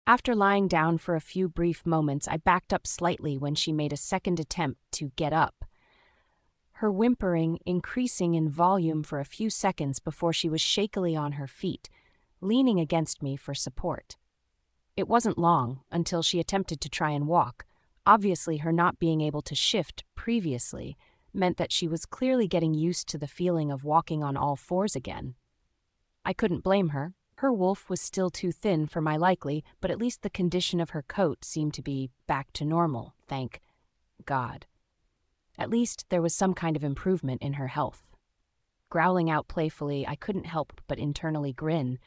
After lying down for a few brief moments, I backed up slightly when she made a second attempt to get up, her whimpering increasing in volume for a few seconds before she was shakily on her feet, leaning against me for support. It wasn't long until she attempted to try and walk. Obviously, her not being able to shift previously meant that she was clearly getting used to the feeling of walking on all fours again. I couldn't blame her. Her wolf was still too thin for my liking, but at least the condition of her coat seemed to be back to normal, thank God. At least there was some kind of improvement in her health. Growling out playfully, I couldn't help but internally grin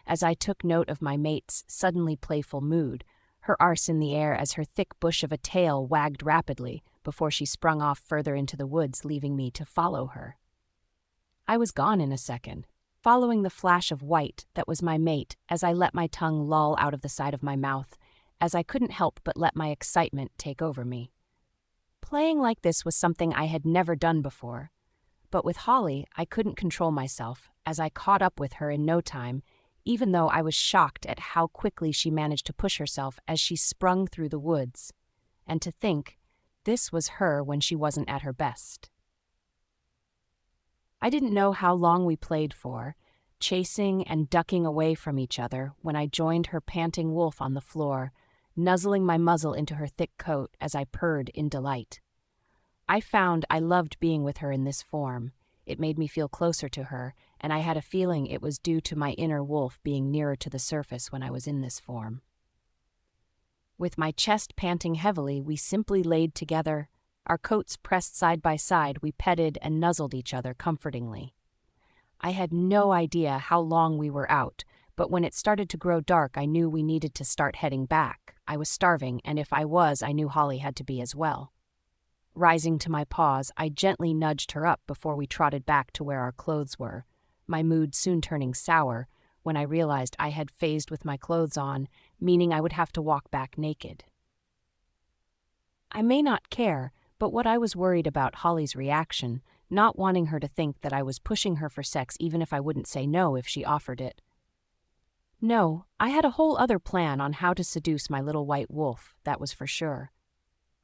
as I took note of my mate's suddenly playful mood, her arse in the air as her thick bush of a tail wagged rapidly before she sprung off further into the woods, leaving me to follow her. I was gone in a second, following the flash of white that was my mate as I let my tongue loll out of the side of my mouth, as I couldn't help but let my excitement take over me. Playing like this was something I had never done before, but with Holly I couldn't control myself as I caught up with her in no time, even though I was shocked at how quickly she managed to push herself as she sprung through the woods. And to think, this was her when she wasn't at her best. I didn't know how long we played for, chasing and ducking away from each other when I joined her panting wolf on the floor, nuzzling my muzzle into her thick coat as I purred in delight. I found I loved being with her in this form. It made me feel closer to her, and I had a feeling it was due to my inner wolf being nearer to the surface when I was in this form. With my chest panting heavily, we simply laid together. Our coats pressed side by side, we petted and nuzzled each other comfortingly. I had no idea how long we were out, but when it started to grow dark, I knew we needed to start heading back. I was starving, and if I was, I knew Holly had to be as well. Rising to my paws, I gently nudged her up before we trotted back to where our clothes were, my mood soon turning sour when I realized I had phased with my clothes on, meaning I would have to walk back naked. I may not care, but what I was worried about Holly's reaction, not wanting her to think that I was pushing her for sex even if I wouldn't say no if she offered it. No, I had a whole other plan on how to seduce my little white wolf, that was for sure.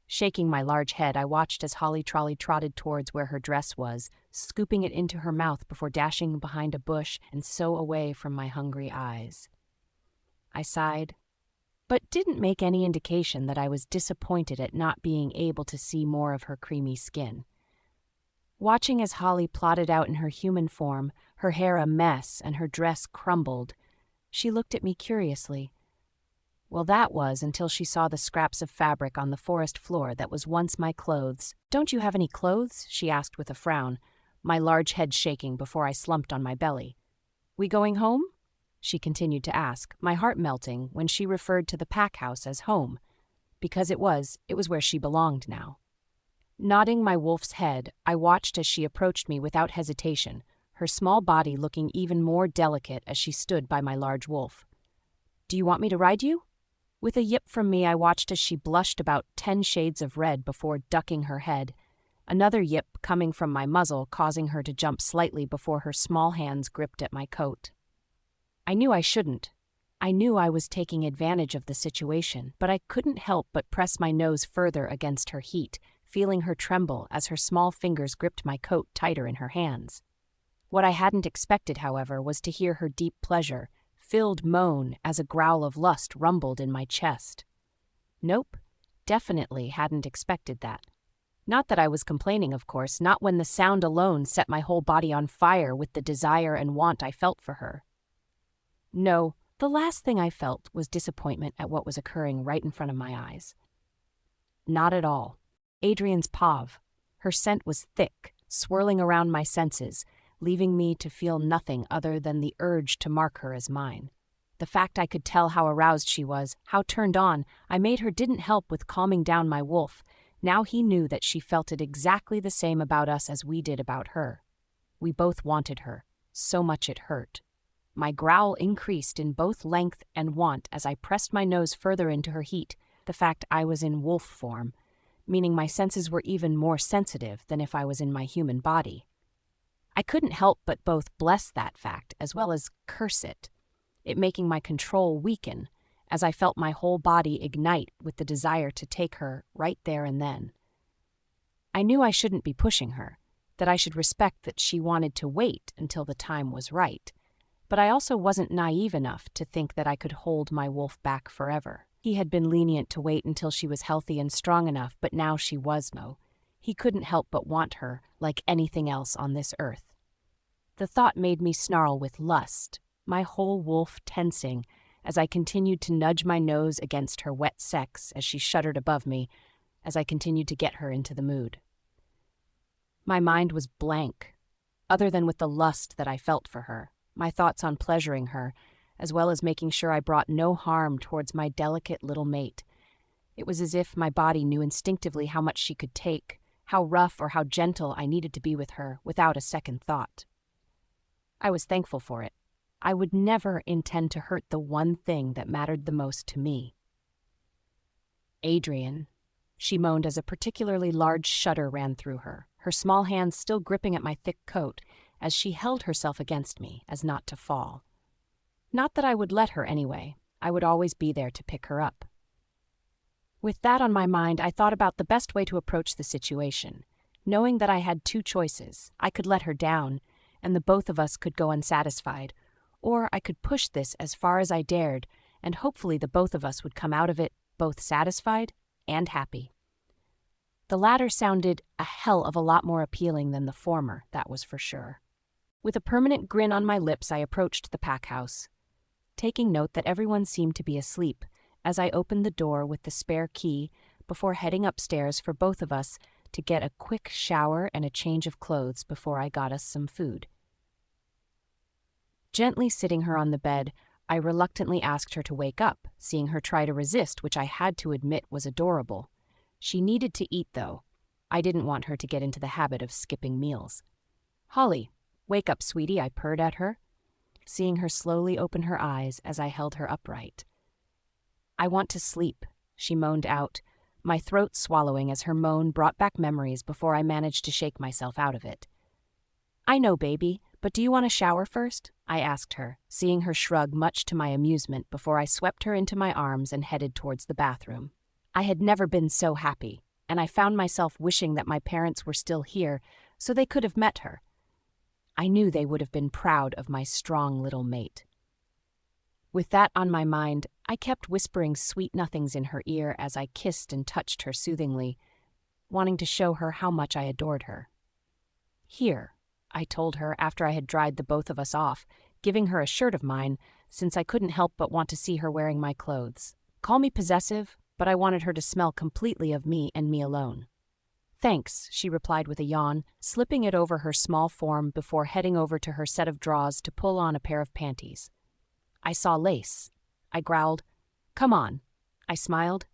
Shaking my large head, I watched as Holly trotted towards where her dress was, scooping it into her mouth before dashing behind a bush and so away from my hungry eyes. I sighed, but didn't make any indication that I was disappointed at not being able to see more of her creamy skin. Watching as Holly plodded out in her human form, her hair a mess and her dress crumbled, she looked at me curiously. Well, that was until she saw the scraps of fabric on the forest floor that was once my clothes. "Don't you have any clothes?" she asked with a frown, my large head shaking before I slumped on my belly. "We going home?" she continued to ask, my heart melting when she referred to the pack house as home, because it was where she belonged now. Nodding my wolf's head, I watched as she approached me without hesitation, her small body looking even more delicate as she stood by my large wolf. "Do you want me to ride you?" With a yip from me, I watched as she blushed about 10 shades of red before ducking her head, another yip coming from my muzzle causing her to jump slightly before her small hands gripped at my coat. I knew I shouldn't. I knew I was taking advantage of the situation, but I couldn't help but press my nose further against her heat, feeling her tremble as her small fingers gripped my coat tighter in her hands. What I hadn't expected, however, was to hear her deep pleasure, filled moan as a growl of lust rumbled in my chest. Nope, definitely hadn't expected that. Not that I was complaining, of course, not when the sound alone set my whole body on fire with the desire and want I felt for her. No, the last thing I felt was disappointment at what was occurring right in front of my eyes. Not at all. Adrian's pav. Her scent was thick, swirling around my senses, leaving me to feel nothing other than the urge to mark her as mine. The fact I could tell how aroused she was, how turned on I made her didn't help with calming down my wolf. Now he knew that she felt it exactly the same about us as we did about her. We both wanted her, so much it hurt. My growl increased in both length and want as I pressed my nose further into her heat, the fact I was in wolf form, meaning my senses were even more sensitive than if I was in my human body. I couldn't help but both bless that fact as well as curse it making my control weaken, as I felt my whole body ignite with the desire to take her right there and then. I knew I shouldn't be pushing her, that I should respect that she wanted to wait until the time was right, but I also wasn't naive enough to think that I could hold my wolf back forever. He had been lenient to wait until she was healthy and strong enough, but now she was no. He couldn't help but want her like anything else on this earth. The thought made me snarl with lust, my whole wolf tensing as I continued to nudge my nose against her wet sex as she shuddered above me, as I continued to get her into the mood. My mind was blank, other than with the lust that I felt for her, my thoughts on pleasuring her, as well as making sure I brought no harm towards my delicate little mate. It was as if my body knew instinctively how much she could take, how rough or how gentle I needed to be with her without a second thought. I was thankful for it. I would never intend to hurt the one thing that mattered the most to me. Adrian, she moaned as a particularly large shudder ran through her, her small hands still gripping at my thick coat as she held herself against me as not to fall. Not that I would let her anyway. I would always be there to pick her up. With that on my mind, I thought about the best way to approach the situation, knowing that I had two choices. I could let her down, and the both of us could go unsatisfied, or I could push this as far as I dared, and hopefully the both of us would come out of it both satisfied and happy. The latter sounded a hell of a lot more appealing than the former, that was for sure. With a permanent grin on my lips, I approached the pack house, taking note that everyone seemed to be asleep as I opened the door with the spare key before heading upstairs for both of us to get a quick shower and a change of clothes before I got us some food. Gently sitting her on the bed, I reluctantly asked her to wake up, seeing her try to resist, which I had to admit was adorable. She needed to eat, though. I didn't want her to get into the habit of skipping meals. "Holly, wake up, sweetie," I purred at her, seeing her slowly open her eyes as I held her upright. "I want to sleep," she moaned out, my throat swallowing as her moan brought back memories before I managed to shake myself out of it. "I know, baby, but do you want a shower first?" I asked her, seeing her shrug much to my amusement before I swept her into my arms and headed towards the bathroom. I had never been so happy, and I found myself wishing that my parents were still here so they could have met her. I knew they would have been proud of my strong little mate. With that on my mind, I kept whispering sweet nothings in her ear as I kissed and touched her soothingly, wanting to show her how much I adored her. "Here," I told her after I had dried the both of us off, giving her a shirt of mine, since I couldn't help but want to see her wearing my clothes. Call me possessive, but I wanted her to smell completely of me and me alone. "Thanks," she replied with a yawn, slipping it over her small form before heading over to her set of drawers to pull on a pair of panties. I saw lace. I growled, "Come on." I smiled,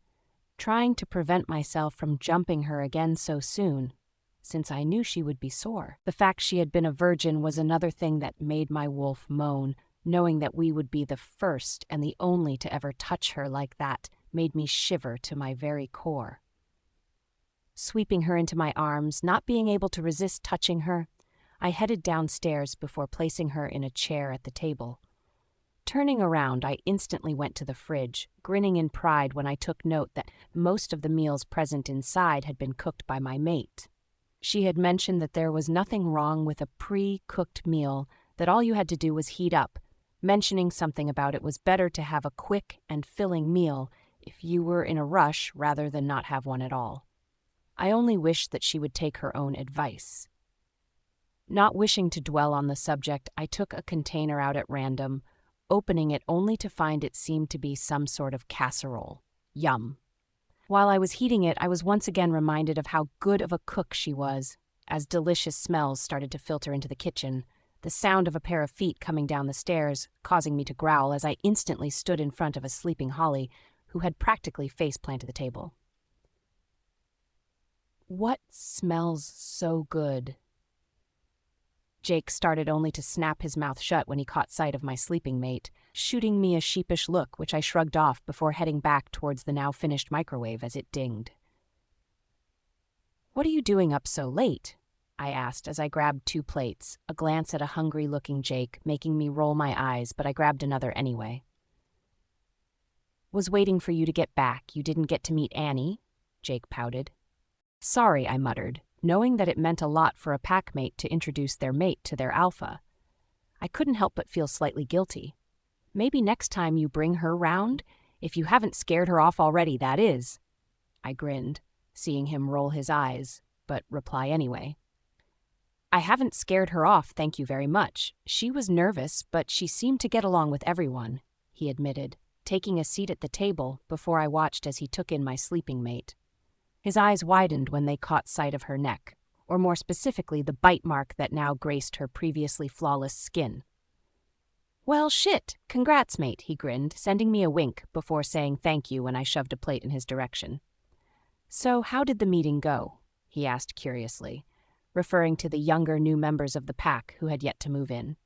trying to prevent myself from jumping her again so soon, since I knew she would be sore. The fact she had been a virgin was another thing that made my wolf moan. Knowing that we would be the first and the only to ever touch her like that made me shiver to my very core. Sweeping her into my arms, not being able to resist touching her, I headed downstairs before placing her in a chair at the table. Turning around, I instantly went to the fridge, grinning in pride when I took note that most of the meals present inside had been cooked by my mate. She had mentioned that there was nothing wrong with a pre-cooked meal, that all you had to do was heat up, mentioning something about it was better to have a quick and filling meal if you were in a rush rather than not have one at all. I only wished that she would take her own advice. Not wishing to dwell on the subject, I took a container out at random, opening it only to find it seemed to be some sort of casserole. Yum. While I was heating it, I was once again reminded of how good of a cook she was, as delicious smells started to filter into the kitchen, the sound of a pair of feet coming down the stairs causing me to growl as I instantly stood in front of a sleeping Holly, who had practically face-planted the table. "What smells so good?" Jake started only to snap his mouth shut when he caught sight of my sleeping mate, shooting me a sheepish look which I shrugged off before heading back towards the now-finished microwave as it dinged. "What are you doing up so late?" I asked as I grabbed 2 plates, a glance at a hungry-looking Jake making me roll my eyes, but I grabbed another anyway. Was waiting for you to get back. You didn't get to meet Annie, Jake pouted. Sorry, I muttered, knowing that it meant a lot for a packmate to introduce their mate to their alpha. I couldn't help but feel slightly guilty. Maybe next time you bring her round, if you haven't scared her off already, that is. I grinned, seeing him roll his eyes, but reply anyway. I haven't scared her off, thank you very much. She was nervous, but she seemed to get along with everyone, he admitted, taking a seat at the table before I watched as he took in my sleeping mate. His eyes widened when they caught sight of her neck, or more specifically the bite mark that now graced her previously flawless skin. Well, shit, congrats, mate, he grinned, sending me a wink before saying thank you when I shoved a plate in his direction. So how did the meeting go? He asked curiously, referring to the younger new members of the pack who had yet to move in.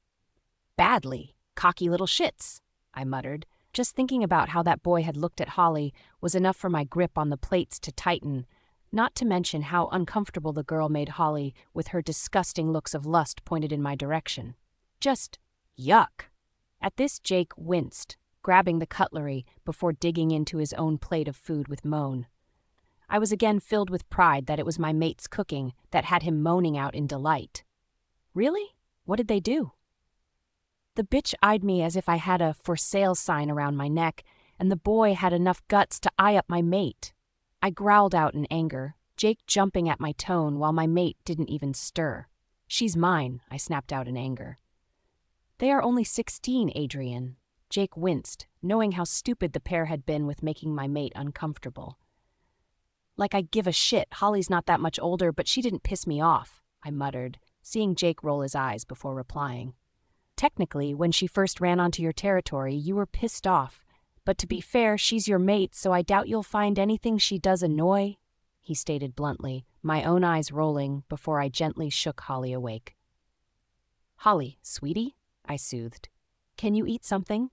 Badly. Cocky little shits, I muttered. Just thinking about how that boy had looked at Holly was enough for my grip on the plates to tighten, not to mention how uncomfortable the girl made Holly with her disgusting looks of lust pointed in my direction. Just yuck. At this, Jake winced, grabbing the cutlery before digging into his own plate of food with moan. I was again filled with pride that it was my mate's cooking that had him moaning out in delight. Really? What did they do? The bitch eyed me as if I had a for sale sign around my neck, and the boy had enough guts to eye up my mate. I growled out in anger, Jake jumping at my tone while my mate didn't even stir. She's mine, I snapped out in anger. They are only 16, Adrian. Jake winced, knowing how stupid the pair had been with making my mate uncomfortable. Like I give a shit, Holly's not that much older, but she didn't piss me off, I muttered, seeing Jake roll his eyes before replying. Technically, when she first ran onto your territory, you were pissed off. But to be fair, she's your mate, so I doubt you'll find anything she does annoy, he stated bluntly, my own eyes rolling before I gently shook Holly awake. Holly, sweetie, I soothed. Can you eat something?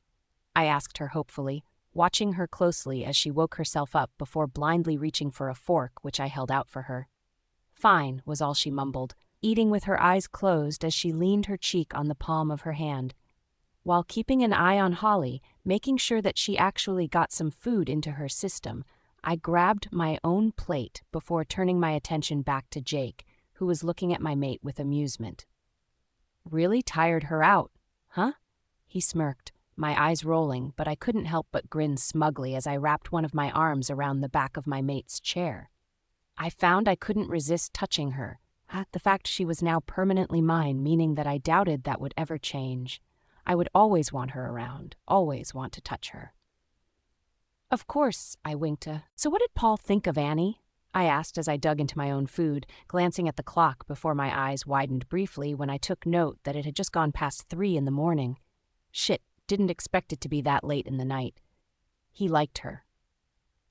I asked her hopefully, watching her closely as she woke herself up before blindly reaching for a fork, which I held out for her. Fine, was all she mumbled, eating with her eyes closed as she leaned her cheek on the palm of her hand, while keeping an eye on Holly, making sure that she actually got some food into her system. I grabbed my own plate before turning my attention back to Jake, who was looking at my mate with amusement. Really tired her out, huh? He smirked, my eyes rolling, but I couldn't help but grin smugly as I wrapped one of my arms around the back of my mate's chair. I found I couldn't resist touching her. The fact she was now permanently mine, meaning that I doubted that would ever change. I would always want her around, always want to touch her. Of course, I winked. So what did Paul think of Annie? I asked as I dug into my own food, glancing at the clock before my eyes widened briefly when I took note that it had just gone past 3 in the morning. Shit, didn't expect it to be that late in the night. He liked her.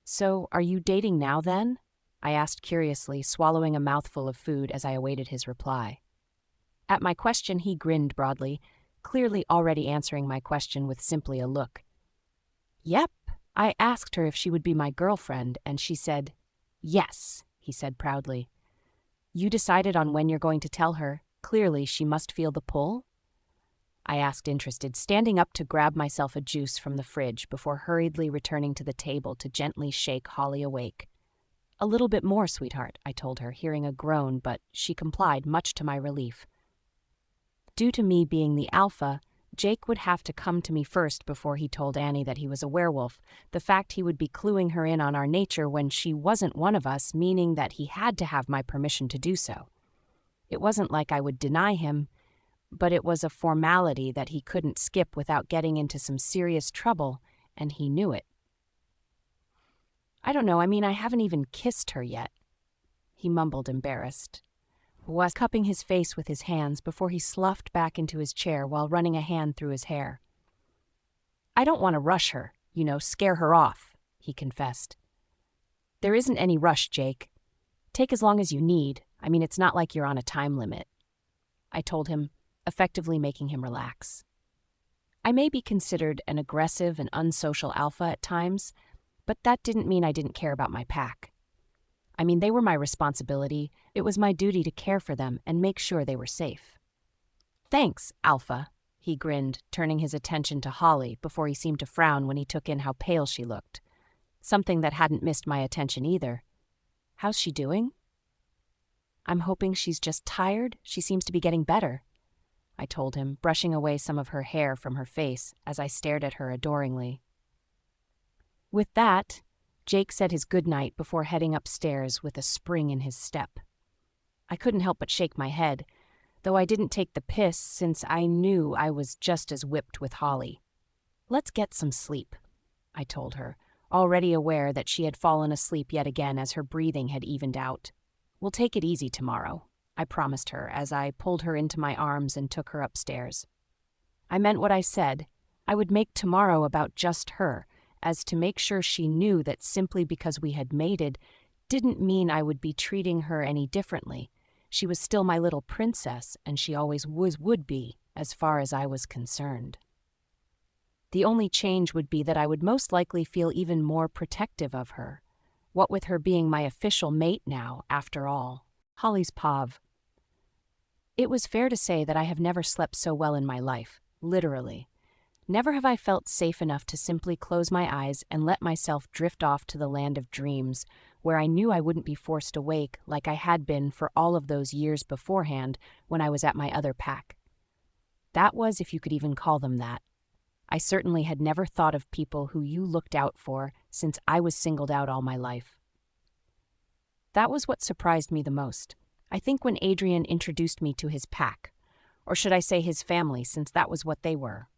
So, are you dating now then? I asked curiously, swallowing a mouthful of food as I awaited his reply. At my question, he grinned broadly, clearly already answering my question with simply a look. Yep, I asked her if she would be my girlfriend, and she said, yes, he said proudly. You decided on when you're going to tell her. Clearly, she must feel the pull? I asked interested, standing up to grab myself a juice from the fridge before hurriedly returning to the table to gently shake Holly awake. A little bit more, sweetheart, I told her, hearing a groan, but she complied, much to my relief. Due to me being the alpha, Jake would have to come to me first before he told Annie that he was a werewolf, the fact he would be cluing her in on our nature when she wasn't one of us, meaning that he had to have my permission to do so. It wasn't like I would deny him, but it was a formality that he couldn't skip without getting into some serious trouble, and he knew it. I don't know, I haven't even kissed her yet, he mumbled, embarrassed, was cupping his face with his hands before he sloughed back into his chair while running a hand through his hair. I don't want to rush her, scare her off, he confessed. There isn't any rush, Jake. Take as long as you need. It's not like you're on a time limit, I told him, effectively making him relax. I may be considered an aggressive and unsocial alpha at times, but that didn't mean I didn't care about my pack. They were my responsibility. It was my duty to care for them and make sure they were safe. Thanks, Alpha, he grinned, turning his attention to Holly before he seemed to frown when he took in how pale she looked. Something that hadn't missed my attention either. How's she doing? I'm hoping she's just tired. She seems to be getting better, I told him, brushing away some of her hair from her face as I stared at her adoringly. With that, Jake said his goodnight before heading upstairs with a spring in his step. I couldn't help but shake my head, though I didn't take the piss since I knew I was just as whipped with Holly. Let's get some sleep, I told her, already aware that she had fallen asleep yet again as her breathing had evened out. We'll take it easy tomorrow, I promised her as I pulled her into my arms and took her upstairs. I meant what I said. I would make tomorrow about just her, as to make sure she knew that simply because we had mated didn't mean I would be treating her any differently. She was still my little princess, and she always would be, as far as I was concerned. The only change would be that I would most likely feel even more protective of her, what with her being my official mate now, after all. Holly's pav. It was fair to say that I have never slept so well in my life, literally. Never have I felt safe enough to simply close my eyes and let myself drift off to the land of dreams, where I knew I wouldn't be forced awake like I had been for all of those years beforehand when I was at my other pack. That was, if you could even call them that. I certainly had never thought of people who you looked out for since I was singled out all my life. That was what surprised me the most. I think when Adrian introduced me to his pack, or should I say his family, since that was what they were.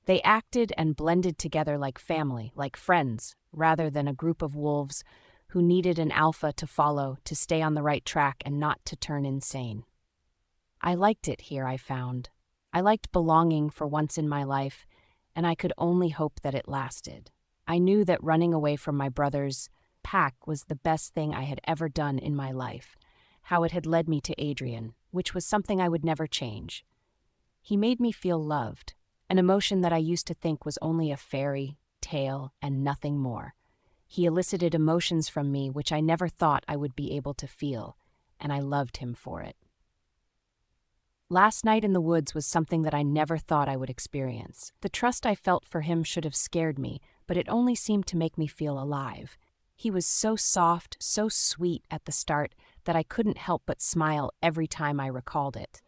They acted and blended together like family, like friends, rather than a group of wolves who needed an alpha to follow to stay on the right track and not to turn insane. I liked it here, I found. I liked belonging for once in my life, and I could only hope that it lasted. I knew that running away from my brother's pack was the best thing I had ever done in my life, how it had led me to Adrian, which was something I would never change. He made me feel loved, an emotion that I used to think was only a fairy tale and nothing more. He elicited emotions from me which I never thought I would be able to feel, and I loved him for it. Last night in the woods was something that I never thought I would experience. The trust I felt for him should have scared me, but it only seemed to make me feel alive. He was so soft, so sweet at the start that I couldn't help but smile every time I recalled it.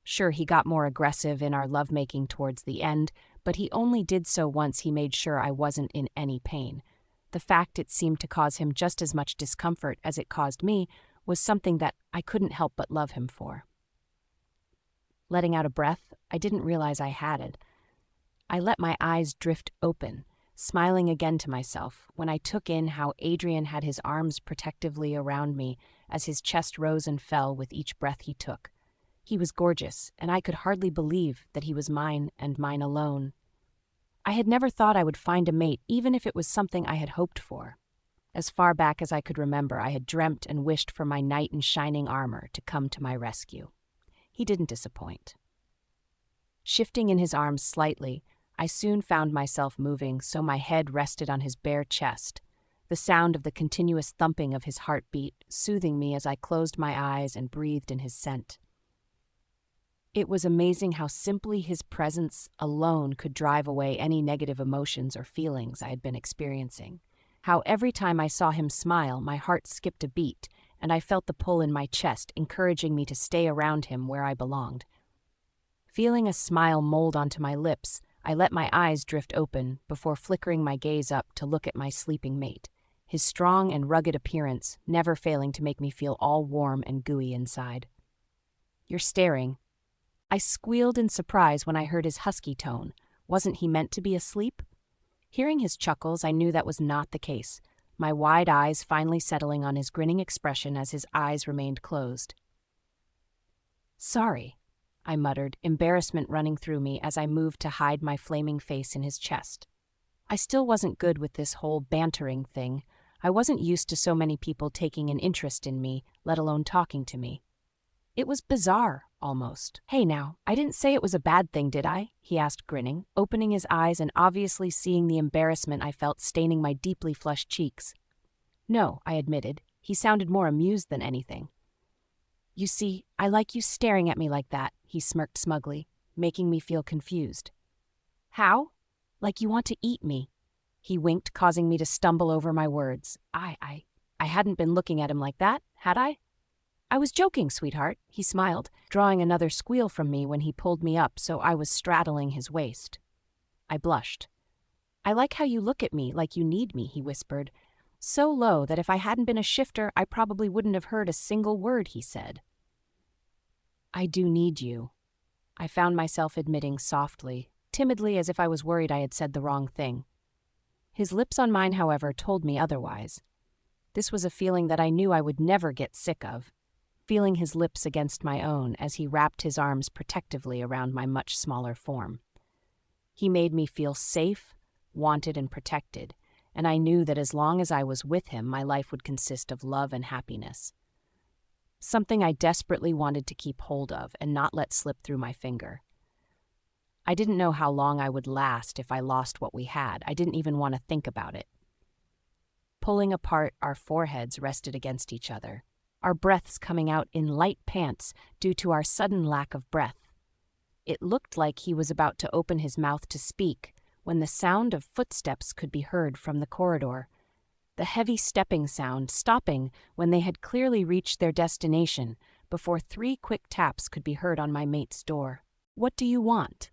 Sure, he got more aggressive in our lovemaking towards the end, but he only did so once he made sure I wasn't in any pain. The fact it seemed to cause him just as much discomfort as it caused me was something that I couldn't help but love him for. Letting out a breath, I didn't realize I had it. I let my eyes drift open, smiling again to myself when I took in how Adrian had his arms protectively around me as his chest rose and fell with each breath he took. He was gorgeous, and I could hardly believe that he was mine and mine alone. I had never thought I would find a mate, even if it was something I had hoped for. As far back as I could remember, I had dreamt and wished for my knight in shining armor to come to my rescue. He didn't disappoint. Shifting in his arms slightly, I soon found myself moving so my head rested on his bare chest, the sound of the continuous thumping of his heartbeat soothing me as I closed my eyes and breathed in his scent. It was amazing how simply his presence alone could drive away any negative emotions or feelings I had been experiencing. How every time I saw him smile, my heart skipped a beat, and I felt the pull in my chest, encouraging me to stay around him where I belonged. Feeling a smile mold onto my lips, I let my eyes drift open before flickering my gaze up to look at my sleeping mate, his strong and rugged appearance never failing to make me feel all warm and gooey inside. "You're staring." I squealed in surprise when I heard his husky tone. Wasn't he meant to be asleep? Hearing his chuckles, I knew that was not the case, my wide eyes finally settling on his grinning expression as his eyes remained closed. "Sorry," I muttered, embarrassment running through me as I moved to hide my flaming face in his chest. I still wasn't good with this whole bantering thing. I wasn't used to so many people taking an interest in me, let alone talking to me. It was bizarre, almost. "Hey now, I didn't say it was a bad thing, did I?" he asked, grinning, opening his eyes and obviously seeing the embarrassment I felt staining my deeply flushed cheeks. "No," I admitted. He sounded more amused than anything. "You see, I like you staring at me like that," he smirked smugly. making me feel confused. How? Like you want to eat me. He winked, causing me to stumble over my words. I hadn't been looking at him like that, had I? I was joking, sweetheart, he smiled, drawing another squeal from me when he pulled me up so I was straddling his waist. I blushed. I like how you look at me like you need me, he whispered, so low that if I hadn't been a shifter, I probably wouldn't have heard a single word he said. I do need you, I found myself admitting softly, timidly as if I was worried I had said the wrong thing. His lips on mine, however, told me otherwise. This was a feeling that I knew I would never get sick of, feeling his lips against my own as he wrapped his arms protectively around my much smaller form. He made me feel safe, wanted, and protected, and I knew that as long as I was with him, my life would consist of love and happiness. Something I desperately wanted to keep hold of and not let slip through my finger. I didn't know how long I would last if I lost what we had. I didn't even want to think about it. Pulling apart, our foreheads rested against each other, our breaths coming out in light pants due to our sudden lack of breath. It looked like he was about to open his mouth to speak when the sound of footsteps could be heard from the corridor, the heavy stepping sound stopping when they had clearly reached their destination before 3 quick taps could be heard on my mate's door. "What do you want?"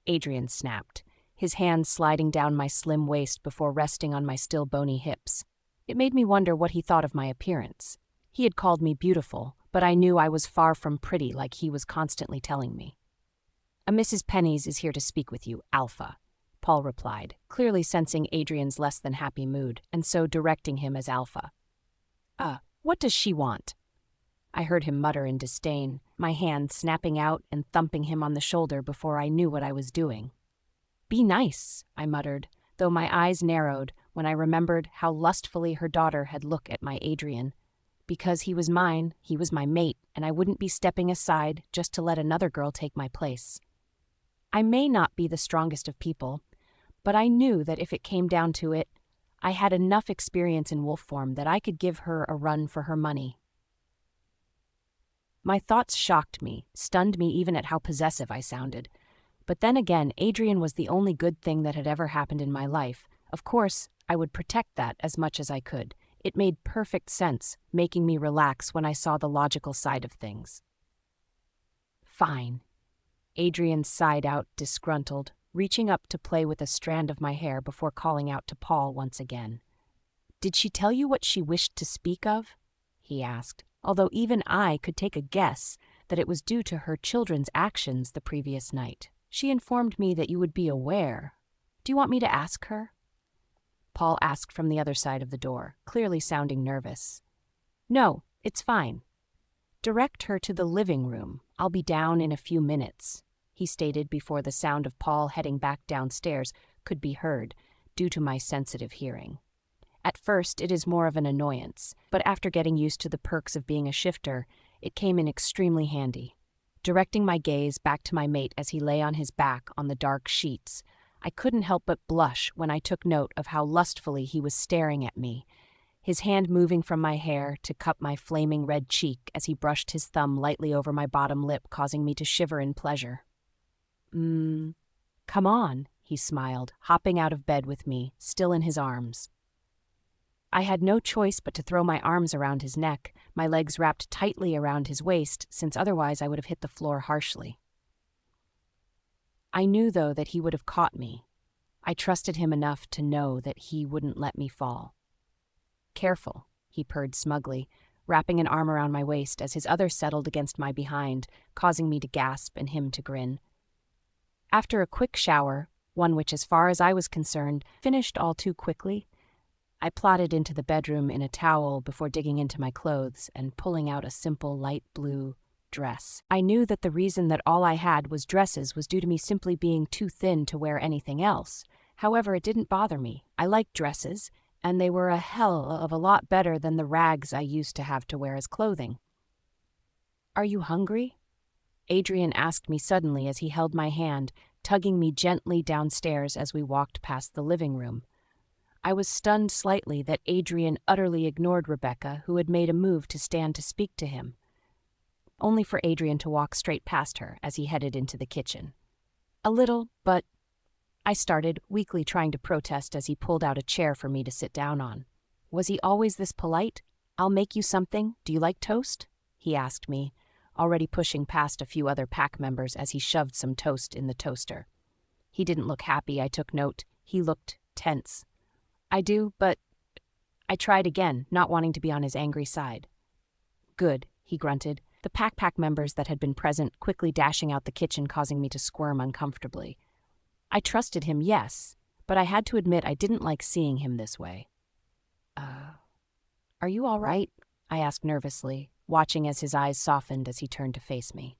Adrian snapped, his hands sliding down my slim waist before resting on my still bony hips. It made me wonder what he thought of my appearance. He had called me beautiful, but I knew I was far from pretty like he was constantly telling me. "A Mrs. Pennies is here to speak with you, Alpha," Paul replied, clearly sensing Adrian's less than happy mood, and so directing him as Alpha. What does she want?" I heard him mutter in disdain, my hand snapping out and thumping him on the shoulder before I knew what I was doing. "Be nice," I muttered, though my eyes narrowed when I remembered how lustfully her daughter had looked at my Adrian. Because he was mine, he was my mate, and I wouldn't be stepping aside just to let another girl take my place. I may not be the strongest of people, but I knew that if it came down to it, I had enough experience in wolf form that I could give her a run for her money. My thoughts shocked me, stunned me even at how possessive I sounded. But then again, Adrian was the only good thing that had ever happened in my life. Of course, I would protect that as much as I could. It made perfect sense, making me relax when I saw the logical side of things. "Fine." Adrian sighed out, disgruntled, reaching up to play with a strand of my hair before calling out to Paul once again. "Did she tell you what she wished to speak of?" he asked, although even I could take a guess that it was due to her children's actions the previous night. "She informed me that you would be aware. Do you want me to ask her?" Paul asked from the other side of the door, clearly sounding nervous. "No, it's fine. Direct her to the living room. I'll be down in a few minutes," he stated before the sound of Paul heading back downstairs could be heard, due to my sensitive hearing. At first, it is more of an annoyance, but after getting used to the perks of being a shifter, it came in extremely handy. Directing my gaze back to my mate as he lay on his back on the dark sheets, I couldn't help but blush when I took note of how lustfully he was staring at me, his hand moving from my hair to cup my flaming red cheek as he brushed his thumb lightly over my bottom lip, causing me to shiver in pleasure. Come on," he smiled, hopping out of bed with me, still in his arms. I had no choice but to throw my arms around his neck, my legs wrapped tightly around his waist, since otherwise I would have hit the floor harshly. I knew, though, that he would have caught me. I trusted him enough to know that he wouldn't let me fall. "Careful," he purred smugly, wrapping an arm around my waist as his other settled against my behind, causing me to gasp and him to grin. After a quick shower, one which, as far as I was concerned, finished all too quickly, I plodded into the bedroom in a towel before digging into my clothes and pulling out a simple light blue dress. I knew that the reason that all I had was dresses was due to me simply being too thin to wear anything else. However, it didn't bother me. I liked dresses, and they were a hell of a lot better than the rags I used to have to wear as clothing. "Are you hungry?" Adrian asked me suddenly as he held my hand, tugging me gently downstairs as we walked past the living room. I was stunned slightly that Adrian utterly ignored Rebecca, who had made a move to stand to speak to him. only for Adrian to walk straight past her as he headed into the kitchen. A little, but I started, weakly trying to protest as he pulled out a chair for me to sit down on. Was he always this polite? "I'll make you something. Do you like toast?" he asked me, already pushing past a few other pack members as he shoved some toast in the toaster. He didn't look happy, I took note. He looked tense. "I do, but—" I tried again, not wanting to be on his angry side. "Good," he grunted, the pack members that had been present quickly dashing out the kitchen, causing me to squirm uncomfortably. I trusted him, yes, but I had to admit I didn't like seeing him this way. Are you all right?" I asked nervously, watching as his eyes softened as he turned to face me.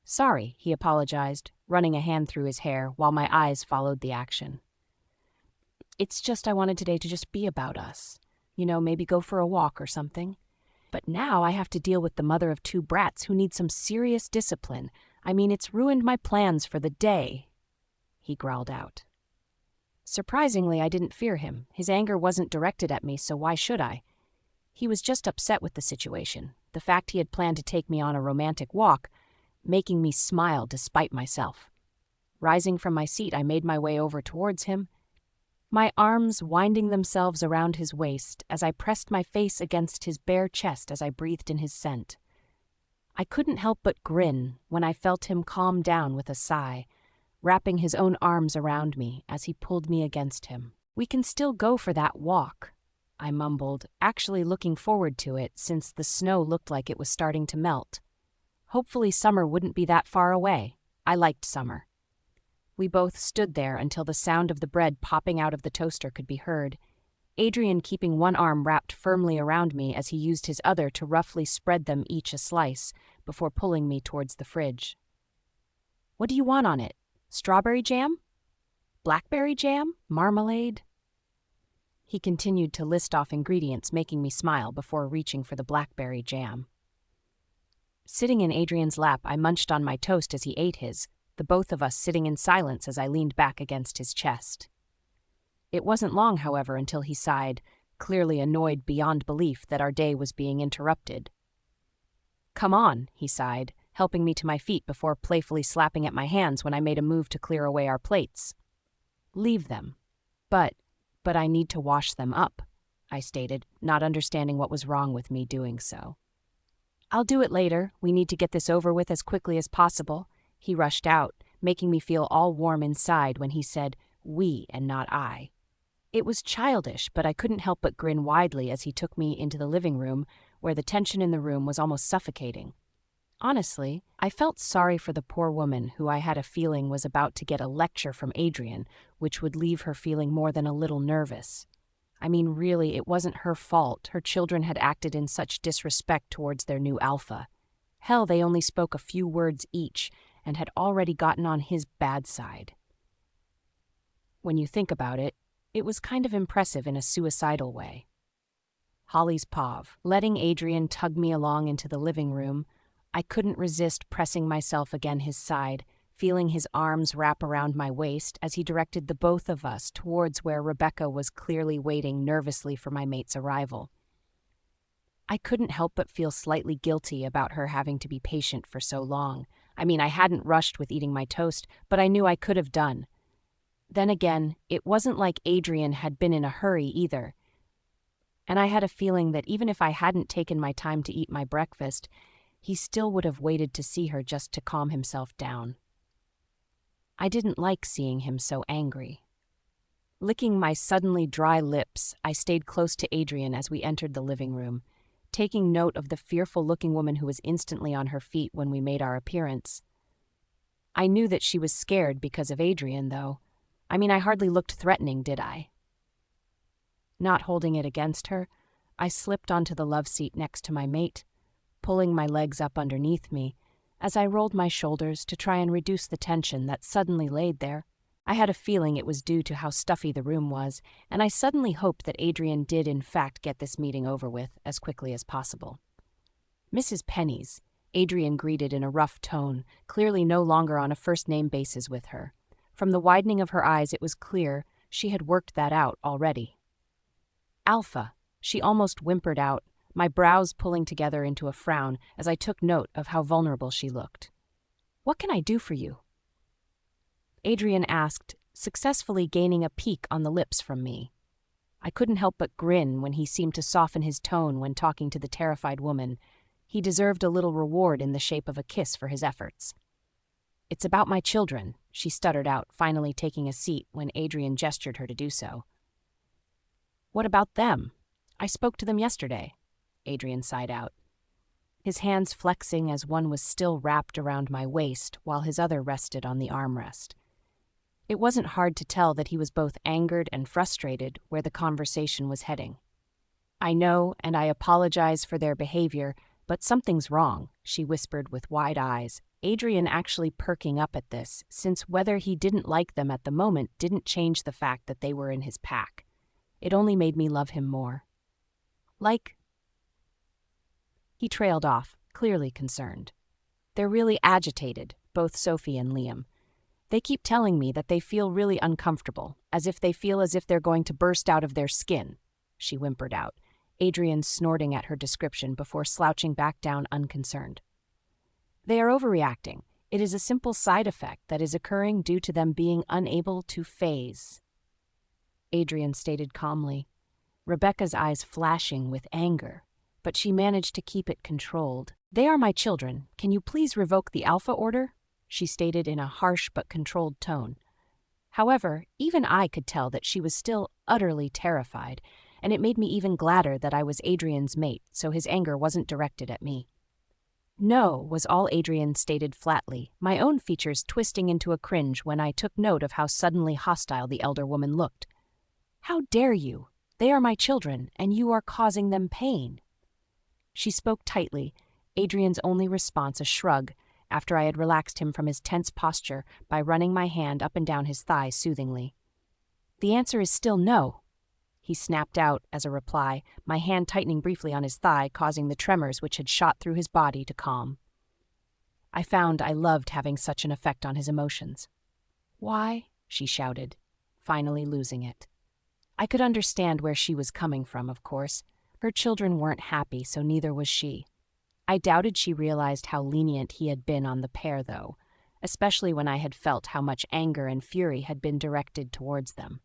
"Sorry," he apologized, running a hand through his hair while my eyes followed the action. "It's just I wanted today to just be about us. Maybe go for a walk or something. But now I have to deal with the mother of 2 brats who need some serious discipline. It's ruined my plans for the day," he growled out. Surprisingly, I didn't fear him. His anger wasn't directed at me, so why should I? He was just upset with the situation, the fact he had planned to take me on a romantic walk, making me smile despite myself. Rising from my seat, I made my way over towards him, my arms winding themselves around his waist as I pressed my face against his bare chest as I breathed in his scent. I couldn't help but grin when I felt him calm down with a sigh, wrapping his own arms around me as he pulled me against him. "We can still go for that walk," I mumbled, actually looking forward to it since the snow looked like it was starting to melt. Hopefully summer wouldn't be that far away. I liked summer. We both stood there until the sound of the bread popping out of the toaster could be heard, Adrian keeping one arm wrapped firmly around me as he used his other to roughly spread them each a slice before pulling me towards the fridge. "What do you want on it? Strawberry jam? Blackberry jam? Marmalade?" He continued to list off ingredients, making me smile before reaching for the blackberry jam. Sitting in Adrian's lap, I munched on my toast as he ate his, the both of us sitting in silence as I leaned back against his chest. It wasn't long, however, until he sighed, clearly annoyed beyond belief that our day was being interrupted. "Come on," he sighed, helping me to my feet before playfully slapping at my hands when I made a move to clear away our plates. "Leave them. But I need to wash them up," I stated, not understanding what was wrong with me doing so. "I'll do it later. We need to get this over with as quickly as possible." He rushed out, making me feel all warm inside when he said "we" and not "I." It was childish, but I couldn't help but grin widely as he took me into the living room, where the tension in the room was almost suffocating. Honestly, I felt sorry for the poor woman who I had a feeling was about to get a lecture from Adrian, which would leave her feeling more than a little nervous. Really, it wasn't her fault. Her children had acted in such disrespect towards their new alpha. Hell, they only spoke a few words each, and had already gotten on his bad side. When you think about it, it was kind of impressive in a suicidal way. Holly's pav, letting Adrian tug me along into the living room, I couldn't resist pressing myself against his side, feeling his arms wrap around my waist as he directed the both of us towards where Rebecca was clearly waiting nervously for my mate's arrival. I couldn't help but feel slightly guilty about her having to be patient for so long. I hadn't rushed with eating my toast, but I knew I could have done. Then again, it wasn't like Adrian had been in a hurry either. And I had a feeling that even if I hadn't taken my time to eat my breakfast, he still would have waited to see her just to calm himself down. I didn't like seeing him so angry. Licking my suddenly dry lips, I stayed close to Adrian as we entered the living room, taking note of the fearful-looking woman who was instantly on her feet when we made our appearance. I knew that she was scared because of Adrian, though. I hardly looked threatening, did I? Not holding it against her, I slipped onto the love seat next to my mate, pulling my legs up underneath me as I rolled my shoulders to try and reduce the tension that suddenly laid there. I had a feeling it was due to how stuffy the room was, and I suddenly hoped that Adrian did in fact get this meeting over with as quickly as possible. "Mrs. Penny's," Adrian greeted in a rough tone, clearly no longer on a first-name basis with her. From the widening of her eyes, it was clear she had worked that out already. "Alpha," she almost whimpered out, my brows pulling together into a frown as I took note of how vulnerable she looked. "What can I do for you?" Adrian asked, successfully gaining a peek on the lips from me. I couldn't help but grin when he seemed to soften his tone when talking to the terrified woman. He deserved a little reward in the shape of a kiss for his efforts. "It's about my children," she stuttered out, finally taking a seat when Adrian gestured her to do so. "What about them? I spoke to them yesterday," Adrian sighed out, his hands flexing as one was still wrapped around my waist while his other rested on the armrest. It wasn't hard to tell that he was both angered and frustrated where the conversation was heading. "I know, and I apologize for their behavior, but something's wrong," she whispered with wide eyes, Adrian actually perking up at this, since whether he didn't like them at the moment didn't change the fact that they were in his pack. It only made me love him more. "Like..." He trailed off, clearly concerned. "They're really agitated, both Sophie and Liam. They keep telling me that they feel really uncomfortable, as if they feel as if they're going to burst out of their skin," she whimpered out, Adrian snorting at her description before slouching back down unconcerned. "They are overreacting. It is a simple side effect that is occurring due to them being unable to phase," Adrian stated calmly, Rebecca's eyes flashing with anger, but she managed to keep it controlled. "They are my children. Can you please revoke the Alpha Order?" she stated in a harsh but controlled tone. However, even I could tell that she was still utterly terrified, and it made me even gladder that I was Adrian's mate, so his anger wasn't directed at me. "No," was all Adrian stated flatly, my own features twisting into a cringe when I took note of how suddenly hostile the elder woman looked. "How dare you? They are my children, and you are causing them pain." She spoke tightly, Adrian's only response a shrug, after I had relaxed him from his tense posture by running my hand up and down his thigh soothingly. "The answer is still no," he snapped out as a reply, my hand tightening briefly on his thigh, causing the tremors which had shot through his body to calm. I found I loved having such an effect on his emotions. "Why?" she shouted, finally losing it. I could understand where she was coming from, of course. Her children weren't happy, so neither was she. I doubted she realized how lenient he had been on the pair, though, especially when I had felt how much anger and fury had been directed towards them.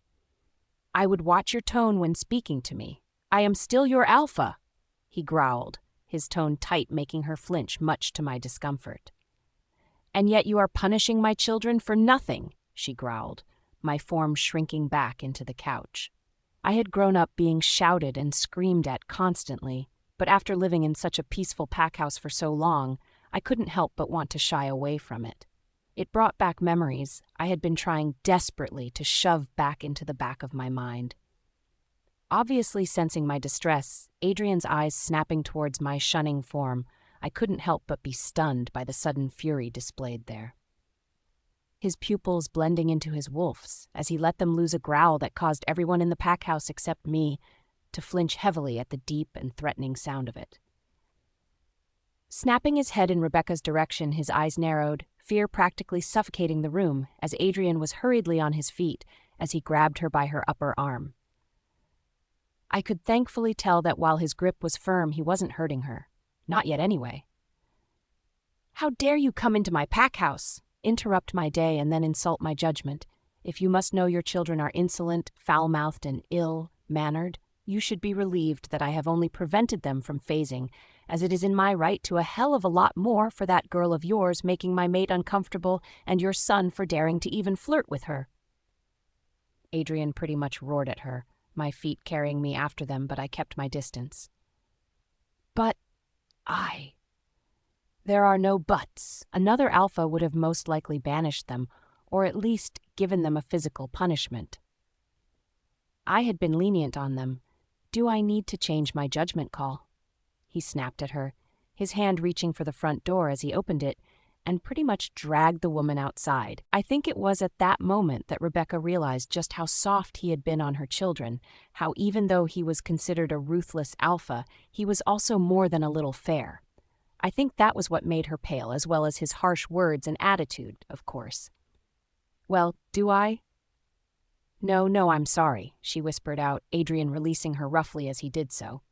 "I would watch your tone when speaking to me. I am still your alpha," he growled, his tone tight, making her flinch much to my discomfort. "And yet you are punishing my children for nothing," she growled, my form shrinking back into the couch. I had grown up being shouted and screamed at constantly, but after living in such a peaceful packhouse for so long, I couldn't help but want to shy away from it. It brought back memories I had been trying desperately to shove back into the back of my mind. Obviously sensing my distress, Adrian's eyes snapping towards my shunning form, I couldn't help but be stunned by the sudden fury displayed there. His pupils blending into his wolf's as he let them loose a growl that caused everyone in the packhouse except me to flinch heavily at the deep and threatening sound of it. Snapping his head in Rebecca's direction, his eyes narrowed, fear practically suffocating the room as Adrian was hurriedly on his feet as he grabbed her by her upper arm. I could thankfully tell that while his grip was firm, he wasn't hurting her. Not yet, anyway. "How dare you come into my packhouse? Interrupt my day and then insult my judgment. If you must know your children are insolent, foul-mouthed, and ill-mannered, you should be relieved that I have only prevented them from phasing, as it is in my right to a hell of a lot more for that girl of yours making my mate uncomfortable and your son for daring to even flirt with her." Adrian pretty much roared at her, my feet carrying me after them, but I kept my distance. "But There are no buts. Another alpha would have most likely banished them, or at least given them a physical punishment. I had been lenient on them. Do I need to change my judgment call?" He snapped at her, his hand reaching for the front door as he opened it, and pretty much dragged the woman outside. I think it was at that moment that Rebecca realized just how soft he had been on her children, how even though he was considered a ruthless alpha, he was also more than a little fair. I think that was what made her pale, as well as his harsh words and attitude, of course. "Well, do I?" No, I'm sorry," she whispered out, Adrian releasing her roughly as he did so.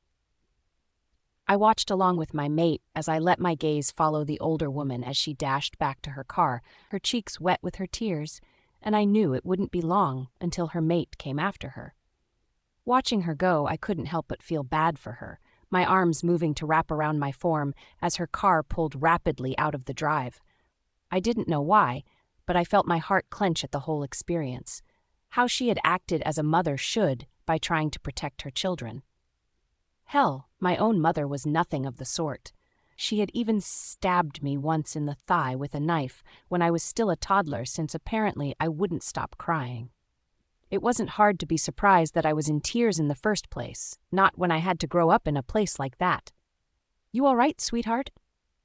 I watched along with my mate as I let my gaze follow the older woman as she dashed back to her car, her cheeks wet with her tears, and I knew it wouldn't be long until her mate came after her. Watching her go, I couldn't help but feel bad for her, my arms moving to wrap around my form as her car pulled rapidly out of the drive. I didn't know why, but I felt my heart clench at the whole experience. How she had acted as a mother should by trying to protect her children. Hell, my own mother was nothing of the sort. She had even stabbed me once in the thigh with a knife when I was still a toddler, since apparently I wouldn't stop crying. It wasn't hard to be surprised that I was in tears in the first place, not when I had to grow up in a place like that. "You all right, sweetheart?"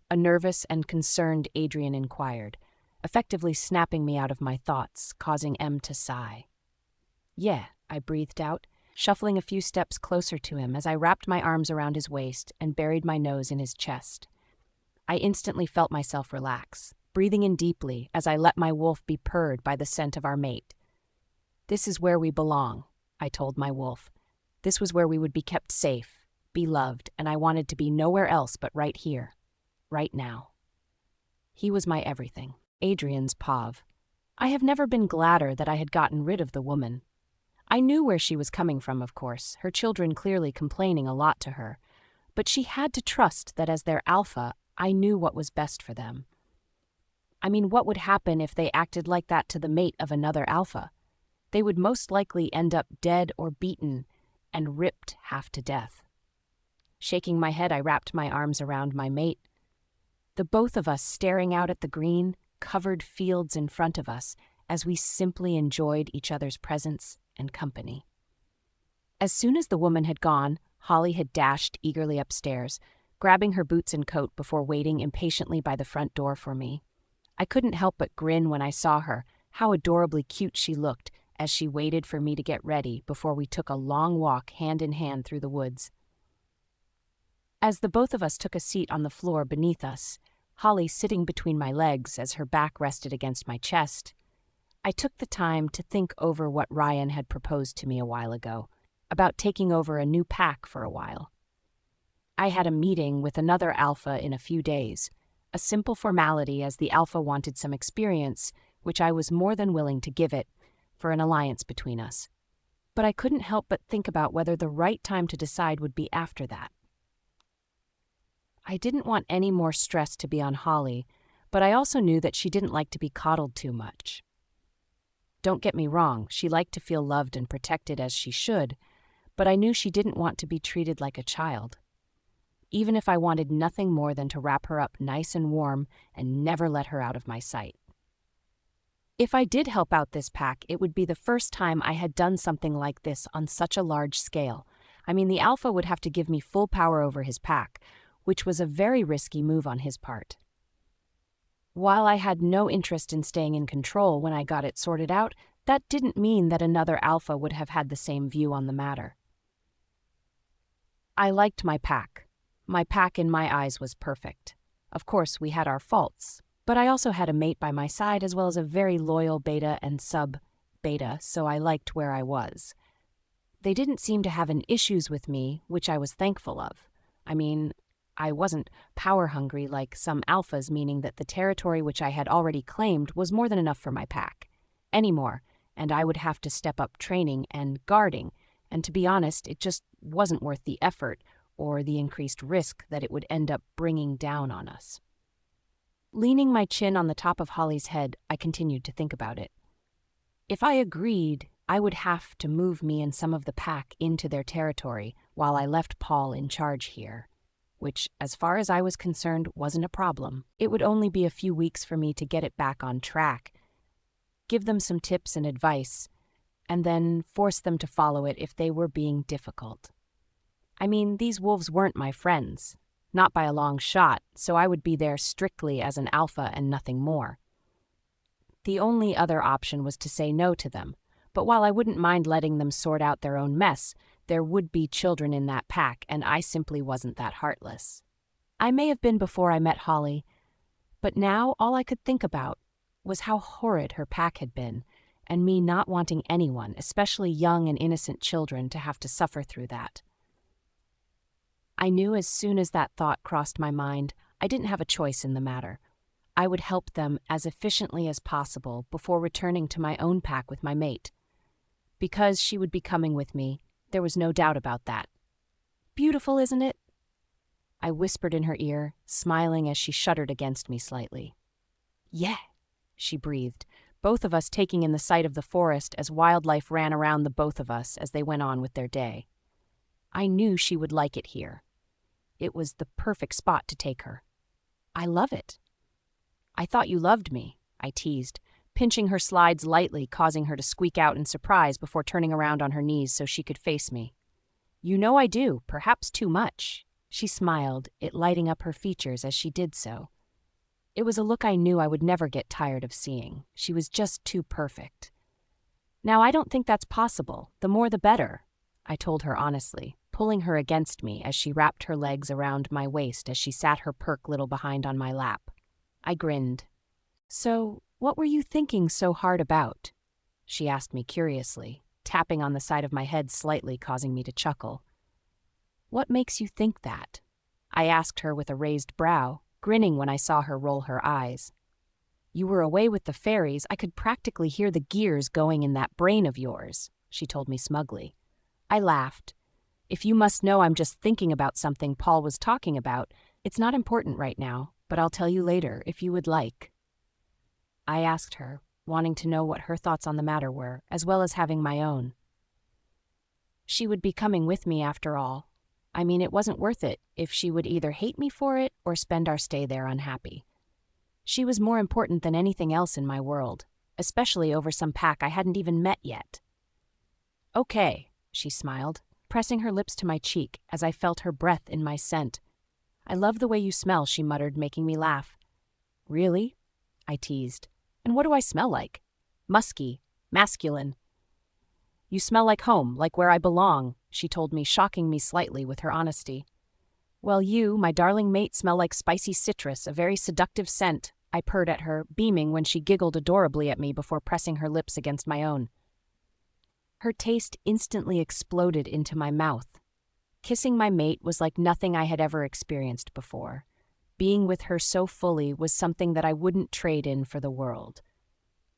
a nervous and concerned Adrian inquired, effectively snapping me out of my thoughts, causing M to sigh. "Yeah," I breathed out, shuffling a few steps closer to him as I wrapped my arms around his waist and buried my nose in his chest. I instantly felt myself relax, breathing in deeply as I let my wolf be purred by the scent of our mate. "This is where we belong," I told my wolf. This was where we would be kept safe, be loved, and I wanted to be nowhere else but right here, right now. He was my everything. Adrian's pav. I have never been gladder that I had gotten rid of the woman. I knew where she was coming from, of course, her children clearly complaining a lot to her, but she had to trust that as their alpha, I knew what was best for them. I mean, what would happen if they acted like that to the mate of another alpha? They would most likely end up dead or beaten and ripped half to death. Shaking my head, I wrapped my arms around my mate. The both of us staring out at the green, covered fields in front of us as we simply enjoyed each other's presence and company. As soon as the woman had gone, Holly had dashed eagerly upstairs, grabbing her boots and coat before waiting impatiently by the front door for me. I couldn't help but grin when I saw her, how adorably cute she looked as she waited for me to get ready before we took a long walk hand in hand through the woods. As the both of us took a seat on the floor beneath us, Holly sitting between my legs as her back rested against my chest, I took the time to think over what Ryan had proposed to me a while ago, about taking over a new pack for a while. I had a meeting with another alpha in a few days, a simple formality as the alpha wanted some experience, which I was more than willing to give it, for an alliance between us. But I couldn't help but think about whether the right time to decide would be after that. I didn't want any more stress to be on Holly, but I also knew that she didn't like to be coddled too much. Don't get me wrong, she liked to feel loved and protected as she should, but I knew she didn't want to be treated like a child. Even if I wanted nothing more than to wrap her up nice and warm and never let her out of my sight. If I did help out this pack, it would be the first time I had done something like this on such a large scale. I mean, the alpha would have to give me full power over his pack, which was a very risky move on his part. While I had no interest in staying in control when I got it sorted out, that didn't mean that another alpha would have had the same view on the matter. I liked my pack. My pack in my eyes was perfect. Of course, we had our faults, but I also had a mate by my side as well as a very loyal beta and sub-beta, so I liked where I was. They didn't seem to have any issues with me, which I was thankful of. I mean, I wasn't power-hungry like some alphas, meaning that the territory which I had already claimed was more than enough for my pack. Anymore, and I would have to step up training and guarding, and to be honest, it just wasn't worth the effort or the increased risk that it would end up bringing down on us. Leaning my chin on the top of Holly's head, I continued to think about it. If I agreed, I would have to move me and some of the pack into their territory while I left Paul in charge here, which, as far as I was concerned, wasn't a problem. It would only be a few weeks for me to get it back on track, give them some tips and advice, and then force them to follow it if they were being difficult. I mean, these wolves weren't my friends, not by a long shot, so I would be there strictly as an alpha and nothing more. The only other option was to say no to them, but while I wouldn't mind letting them sort out their own mess, there would be children in that pack, and I simply wasn't that heartless. I may have been before I met Holly, but now all I could think about was how horrid her pack had been, and me not wanting anyone, especially young and innocent children, to have to suffer through that. I knew as soon as that thought crossed my mind, I didn't have a choice in the matter. I would help them as efficiently as possible before returning to my own pack with my mate. Because she would be coming with me, there was no doubt about that. Beautiful, isn't it? I whispered in her ear, smiling as she shuddered against me slightly. Yeah, she breathed, both of us taking in the sight of the forest as wildlife ran around the both of us as they went on with their day. I knew she would like it here. It was the perfect spot to take her. I love it. I thought you loved me, I teased, pinching her slides lightly, causing her to squeak out in surprise before turning around on her knees so she could face me. You know I do, perhaps too much. She smiled, it lighting up her features as she did so. It was a look I knew I would never get tired of seeing. She was just too perfect. Now, I don't think that's possible. The more the better, I told her honestly, pulling her against me as she wrapped her legs around my waist as she sat her perk little behind on my lap. I grinned. So, what were you thinking so hard about? She asked me curiously, tapping on the side of my head slightly, causing me to chuckle. What makes you think that? I asked her with a raised brow, grinning when I saw her roll her eyes. You were away with the fairies. I could practically hear the gears going in that brain of yours, she told me smugly. I laughed. If you must know I'm just thinking about something Paul was talking about, it's not important right now, but I'll tell you later if you would like. I asked her, wanting to know what her thoughts on the matter were, as well as having my own. She would be coming with me after all. I mean, it wasn't worth it if she would either hate me for it or spend our stay there unhappy. She was more important than anything else in my world, especially over some pack I hadn't even met yet. Okay, she smiled, pressing her lips to my cheek as I felt her breath in my scent. I love the way you smell, she muttered, making me laugh. Really? I teased. And what do I smell like? Musky, masculine. You smell like home, like where I belong, she told me, shocking me slightly with her honesty. Well, you, my darling mate, smell like spicy citrus, a very seductive scent, I purred at her, beaming when she giggled adorably at me before pressing her lips against my own. Her taste instantly exploded into my mouth. Kissing my mate was like nothing I had ever experienced before. Being with her so fully was something that I wouldn't trade in for the world.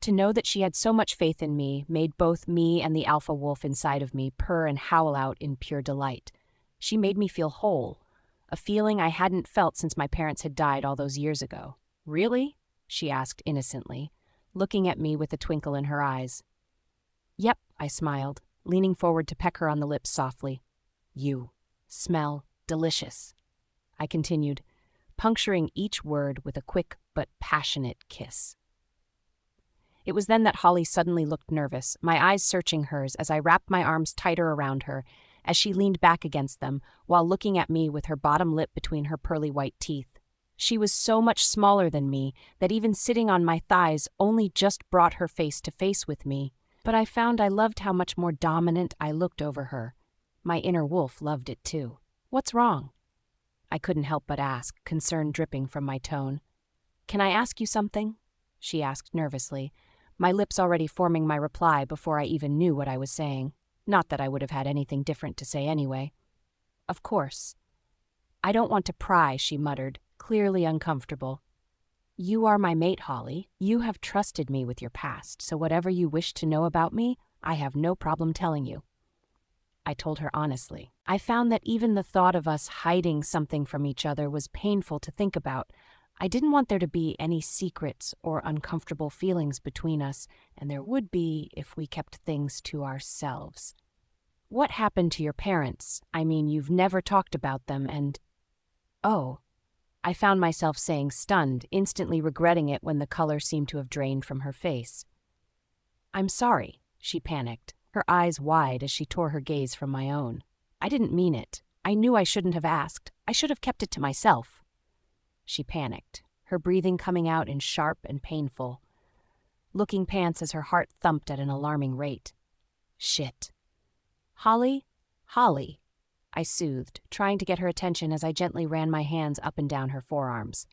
To know that she had so much faith in me made both me and the alpha wolf inside of me purr and howl out in pure delight. She made me feel whole, a feeling I hadn't felt since my parents had died all those years ago. Really? She asked innocently, looking at me with a twinkle in her eyes. Yep, I smiled, leaning forward to peck her on the lips softly. You smell delicious, I continued, puncturing each word with a quick but passionate kiss. It was then that Holly suddenly looked nervous, my eyes searching hers as I wrapped my arms tighter around her as she leaned back against them while looking at me with her bottom lip between her pearly white teeth. She was so much smaller than me that even sitting on my thighs only just brought her face to face with me, but I found I loved how much more dominant I looked over her. My inner wolf loved it too. What's wrong? I couldn't help but ask, concern dripping from my tone. Can I ask you something? She asked nervously, my lips already forming my reply before I even knew what I was saying. Not that I would have had anything different to say anyway. Of course. I don't want to pry, she muttered, clearly uncomfortable. You are my mate, Holly. You have trusted me with your past, so whatever you wish to know about me, I have no problem telling you. I told her honestly. I found that even the thought of us hiding something from each other was painful to think about. I didn't want there to be any secrets or uncomfortable feelings between us, and there would be if we kept things to ourselves. What happened to your parents? I mean, you've never talked about them and… Oh, I found myself saying, stunned, instantly regretting it when the color seemed to have drained from her face. I'm sorry, she panicked, her eyes wide as she tore her gaze from my own. I didn't mean it. I knew I shouldn't have asked. I should have kept it to myself. She panicked, her breathing coming out in sharp and painful, looking pants as her heart thumped at an alarming rate. Shit. Holly? Holly, I soothed, trying to get her attention as I gently ran my hands up and down her forearms.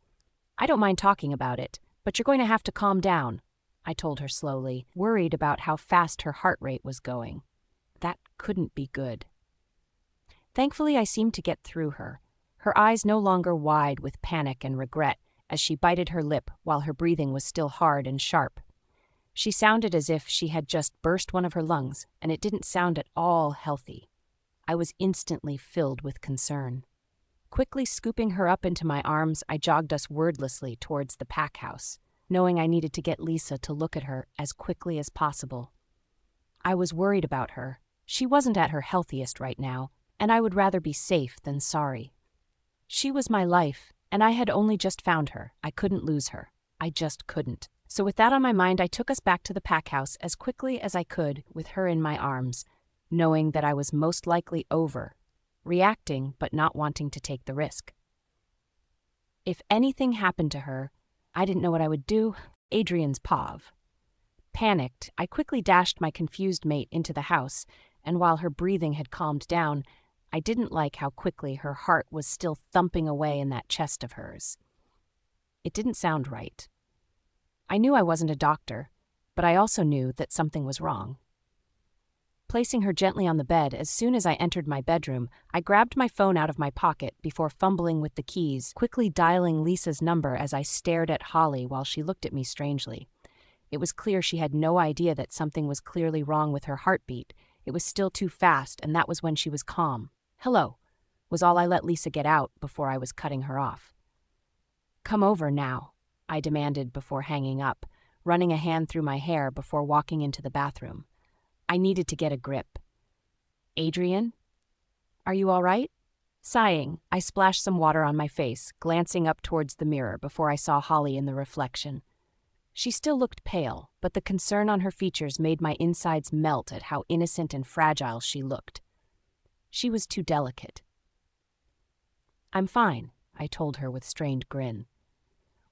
I don't mind talking about it, but you're going to have to calm down, I told her slowly, worried about how fast her heart rate was going. That couldn't be good. Thankfully, I seemed to get through her, her eyes no longer wide with panic and regret as she bited her lip while her breathing was still hard and sharp. She sounded as if she had just burst one of her lungs, and it didn't sound at all healthy. I was instantly filled with concern. Quickly scooping her up into my arms, I jogged us wordlessly towards the pack house, knowing I needed to get Lisa to look at her as quickly as possible. I was worried about her. She wasn't at her healthiest right now, and I would rather be safe than sorry. She was my life, and I had only just found her. I couldn't lose her. I just couldn't. So with that on my mind, I took us back to the pack house as quickly as I could with her in my arms, knowing that I was most likely over, reacting but not wanting to take the risk. If anything happened to her, I didn't know what I would do. Adrian's pav. Panicked, I quickly dashed my confused mate into the house, and while her breathing had calmed down, I didn't like how quickly her heart was still thumping away in that chest of hers. It didn't sound right. I knew I wasn't a doctor, but I also knew that something was wrong. Placing her gently on the bed, as soon as I entered my bedroom, I grabbed my phone out of my pocket before fumbling with the keys, quickly dialing Lisa's number as I stared at Holly while she looked at me strangely. It was clear she had no idea that something was clearly wrong with her heartbeat. It was still too fast, and that was when she was calm. "Hello," was all I let Lisa get out before I was cutting her off. "Come over now," I demanded before hanging up, running a hand through my hair before walking into the bathroom. I needed to get a grip. "Adrian? Are you all right?" Sighing, I splashed some water on my face, glancing up towards the mirror before I saw Holly in the reflection. She still looked pale, but the concern on her features made my insides melt at how innocent and fragile she looked. She was too delicate. "I'm fine," I told her with strained grin.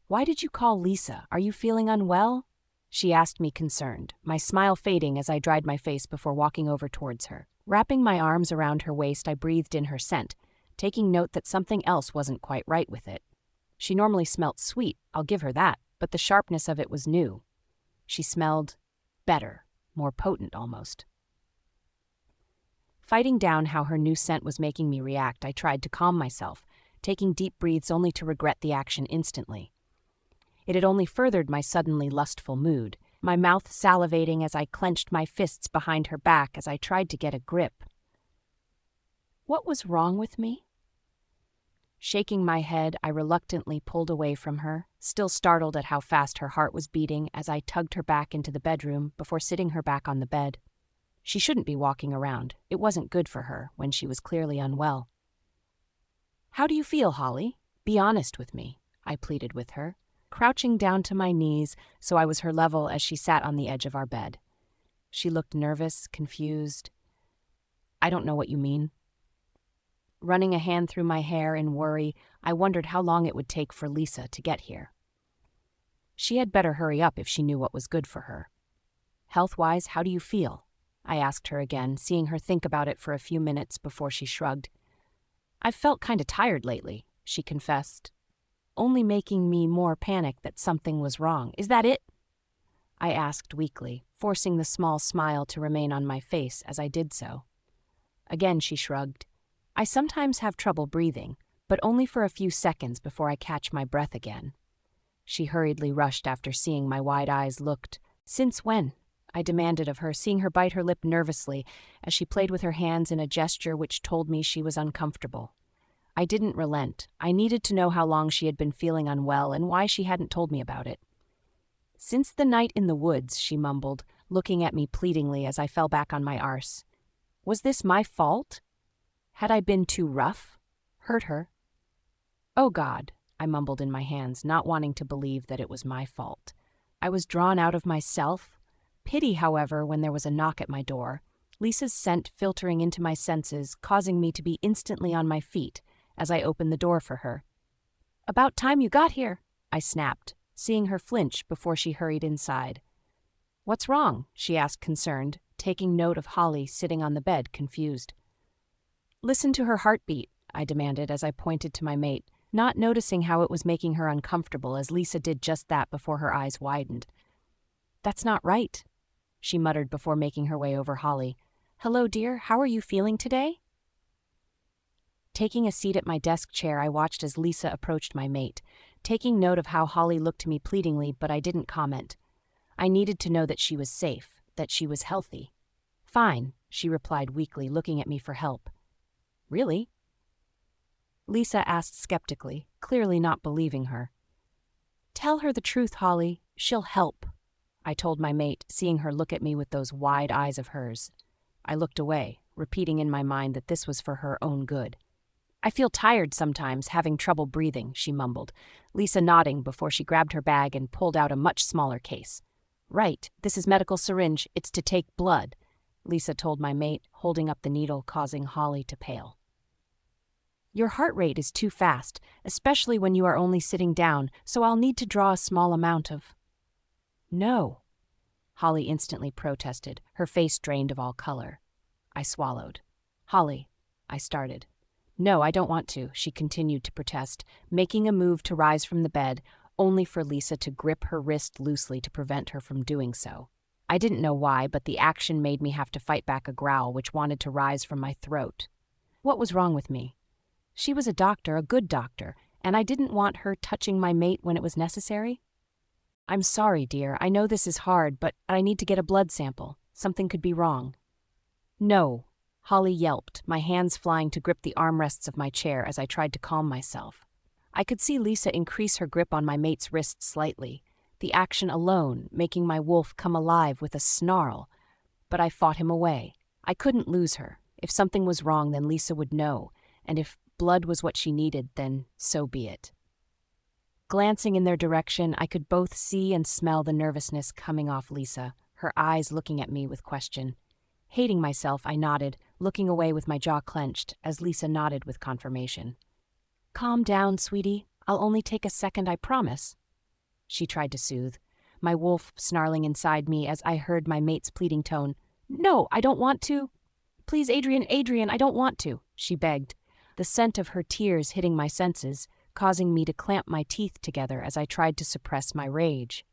"Why did you call Lisa? Are you feeling unwell?" She asked me concerned, my smile fading as I dried my face before walking over towards her. Wrapping my arms around her waist, I breathed in her scent, taking note that something else wasn't quite right with it. She normally smelt sweet, I'll give her that, but the sharpness of it was new. She smelled better, more potent almost. Fighting down how her new scent was making me react, I tried to calm myself, taking deep breaths only to regret the action instantly. It had only furthered my suddenly lustful mood, my mouth salivating as I clenched my fists behind her back as I tried to get a grip. What was wrong with me? Shaking my head, I reluctantly pulled away from her, still startled at how fast her heart was beating as I tugged her back into the bedroom before sitting her back on the bed. She shouldn't be walking around. It wasn't good for her when she was clearly unwell. "How do you feel, Holly? Be honest with me," I pleaded with her, crouching down to my knees so I was her level as she sat on the edge of our bed. She looked nervous, confused. "I don't know what you mean." Running a hand through my hair in worry, I wondered how long it would take for Lisa to get here. She had better hurry up if she knew what was good for her. "Health-wise, how do you feel?" I asked her again, seeing her think about it for a few minutes before she shrugged. "I've felt kinda tired lately," she confessed, only making me more panic that something was wrong. "Is that it?" I asked weakly, forcing the small smile to remain on my face as I did so. Again she shrugged. "I sometimes have trouble breathing, but only for a few seconds before I catch my breath again." She hurriedly rushed after seeing my wide eyes looked. "Since when?" I demanded of her, seeing her bite her lip nervously as she played with her hands in a gesture which told me she was uncomfortable. I didn't relent. I needed to know how long she had been feeling unwell and why she hadn't told me about it. "Since the night in the woods," she mumbled, looking at me pleadingly as I fell back on my arse. Was this my fault? Had I been too rough? Hurt her? "Oh God," I mumbled in my hands, not wanting to believe that it was my fault. I was drawn out of myself. Pity, however, when there was a knock at my door, Lisa's scent filtering into my senses, causing me to be instantly on my feet as I opened the door for her. "About time you got here," I snapped, seeing her flinch before she hurried inside. "What's wrong?" she asked, concerned, taking note of Holly sitting on the bed, confused. "Listen to her heartbeat," I demanded as I pointed to my mate, not noticing how it was making her uncomfortable as Lisa did just that before her eyes widened. "That's not right," she muttered before making her way over Holly. "Hello, dear, how are you feeling today?" Taking a seat at my desk chair, I watched as Lisa approached my mate, taking note of how Holly looked to me pleadingly, but I didn't comment. I needed to know that she was safe, that she was healthy. "Fine," she replied weakly, looking at me for help. "Really?" Lisa asked skeptically, clearly not believing her. "Tell her the truth, Holly. She'll help," I told my mate, seeing her look at me with those wide eyes of hers. I looked away, repeating in my mind that this was for her own good. "I feel tired sometimes, having trouble breathing," she mumbled, Lisa nodding before she grabbed her bag and pulled out a much smaller case. "Right, this is medical syringe. It's to take blood," Lisa told my mate, holding up the needle, causing Holly to pale. "Your heart rate is too fast, especially when you are only sitting down, so I'll need to draw a small amount of—" "No," Holly instantly protested, her face drained of all color. I swallowed. "Holly," I started. "No, I don't want to," she continued to protest, making a move to rise from the bed, only for Lisa to grip her wrist loosely to prevent her from doing so. I didn't know why, but the action made me have to fight back a growl which wanted to rise from my throat. What was wrong with me? She was a doctor, a good doctor, and I didn't want her touching my mate when it was necessary? "I'm sorry, dear. I know this is hard, but I need to get a blood sample. Something could be wrong." "No," Holly yelped, my hands flying to grip the armrests of my chair as I tried to calm myself. I could see Lisa increase her grip on my mate's wrist slightly, the action alone making my wolf come alive with a snarl. But I fought him away. I couldn't lose her. If something was wrong, then Lisa would know, and if blood was what she needed, then so be it. Glancing in their direction, I could both see and smell the nervousness coming off Lisa, her eyes looking at me with question. Hating myself, I nodded, looking away with my jaw clenched, as Lisa nodded with confirmation. "Calm down, sweetie. I'll only take a second, I promise," she tried to soothe, my wolf snarling inside me as I heard my mate's pleading tone. "No, I don't want to. Please, Adrian, I don't want to," she begged, the scent of her tears hitting my senses, causing me to clamp my teeth together as I tried to suppress my rage.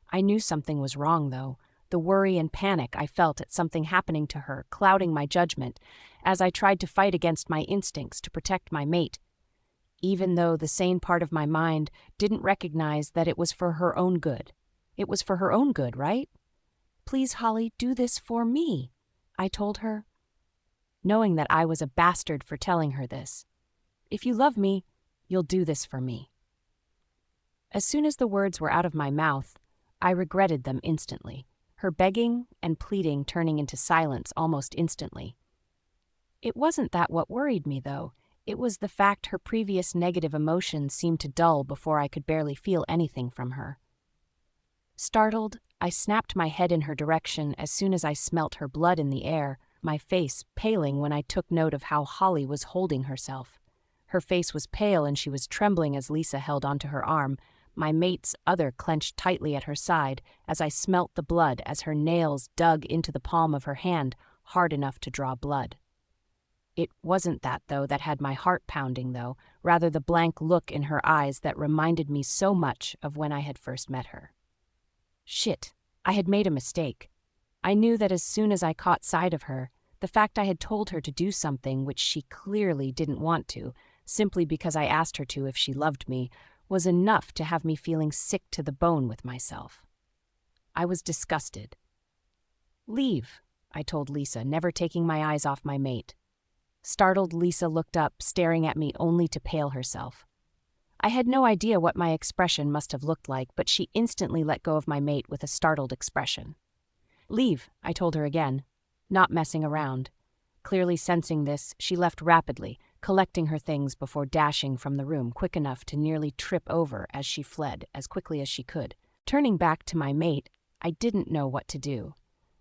I knew something was wrong, though, the worry and panic I felt at something happening to her clouding my judgment as I tried to fight against my instincts to protect my mate, even though the sane part of my mind didn't recognize that it was for her own good. It was for her own good, right? "Please, Holly, do this for me," I told her, knowing that I was a bastard for telling her this. "If you love me, you'll do this for me." As soon as the words were out of my mouth, I regretted them instantly, her begging and pleading turning into silence almost instantly. It wasn't that what worried me, though. It was the fact her previous negative emotions seemed to dull before I could barely feel anything from her. Startled, I snapped my head in her direction as soon as I smelt her blood in the air, my face paling when I took note of how Holly was holding herself. Her face was pale and she was trembling as Lisa held onto her arm, my mate's other clenched tightly at her side as I smelt the blood as her nails dug into the palm of her hand hard enough to draw blood. It wasn't that, though, that had my heart pounding, though, rather the blank look in her eyes that reminded me so much of when I had first met her. Shit, I had made a mistake. I knew that as soon as I caught sight of her, the fact I had told her to do something which she clearly didn't want to, simply because I asked her to if she loved me, was enough to have me feeling sick to the bone with myself. I was disgusted. "Leave," I told Lisa, never taking my eyes off my mate. Startled, Lisa looked up, staring at me only to pale herself. I had no idea what my expression must have looked like, but she instantly let go of my mate with a startled expression. "Leave," I told her again, not messing around. Clearly sensing this, she left rapidly, collecting her things before dashing from the room quick enough to nearly trip over as she fled as quickly as she could. Turning back to my mate, I didn't know what to do,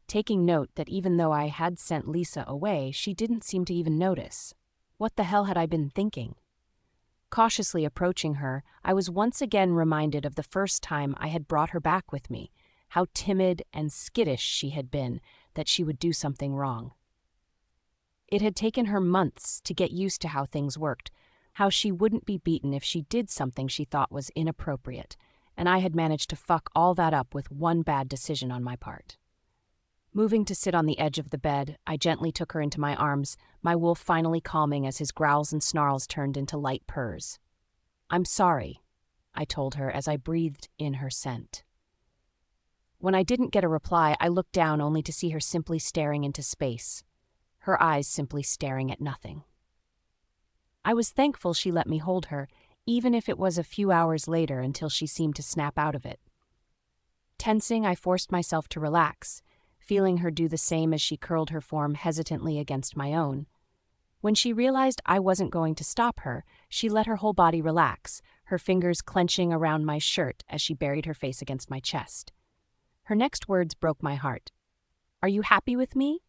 taking note that even though I had sent Lisa away, she didn't seem to even notice. What the hell had I been thinking? Cautiously approaching her, I was once again reminded of the first time I had brought her back with me, how timid and skittish she had been, that she would do something wrong. It had taken her months to get used to how things worked, how she wouldn't be beaten if she did something she thought was inappropriate, and I had managed to fuck all that up with one bad decision on my part. Moving to sit on the edge of the bed, I gently took her into my arms, my wolf finally calming as his growls and snarls turned into light purrs. "I'm sorry," I told her as I breathed in her scent. When I didn't get a reply, I looked down only to see her simply staring into space, her eyes simply staring at nothing. I was thankful she let me hold her, even if it was a few hours later until she seemed to snap out of it. Tensing, I forced myself to relax, feeling her do the same as she curled her form hesitantly against my own. When she realized I wasn't going to stop her, she let her whole body relax, her fingers clenching around my shirt as she buried her face against my chest. Her next words broke my heart. "Are you happy with me?"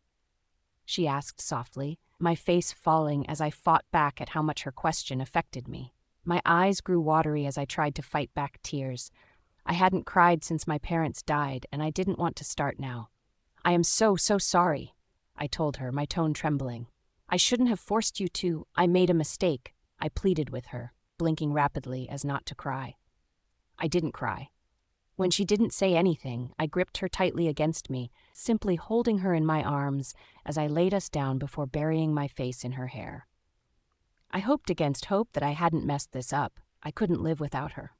she asked softly, my face falling as I fought back at how much her question affected me. My eyes grew watery as I tried to fight back tears. I hadn't cried since my parents died, and I didn't want to start now. "I am so sorry," I told her, my tone trembling. "I shouldn't have forced you to. I made a mistake," I pleaded with her, blinking rapidly as not to cry. I didn't cry. When she didn't say anything, I gripped her tightly against me, simply holding her in my arms as I laid us down before burying my face in her hair. I hoped against hope that I hadn't messed this up. I couldn't live without her.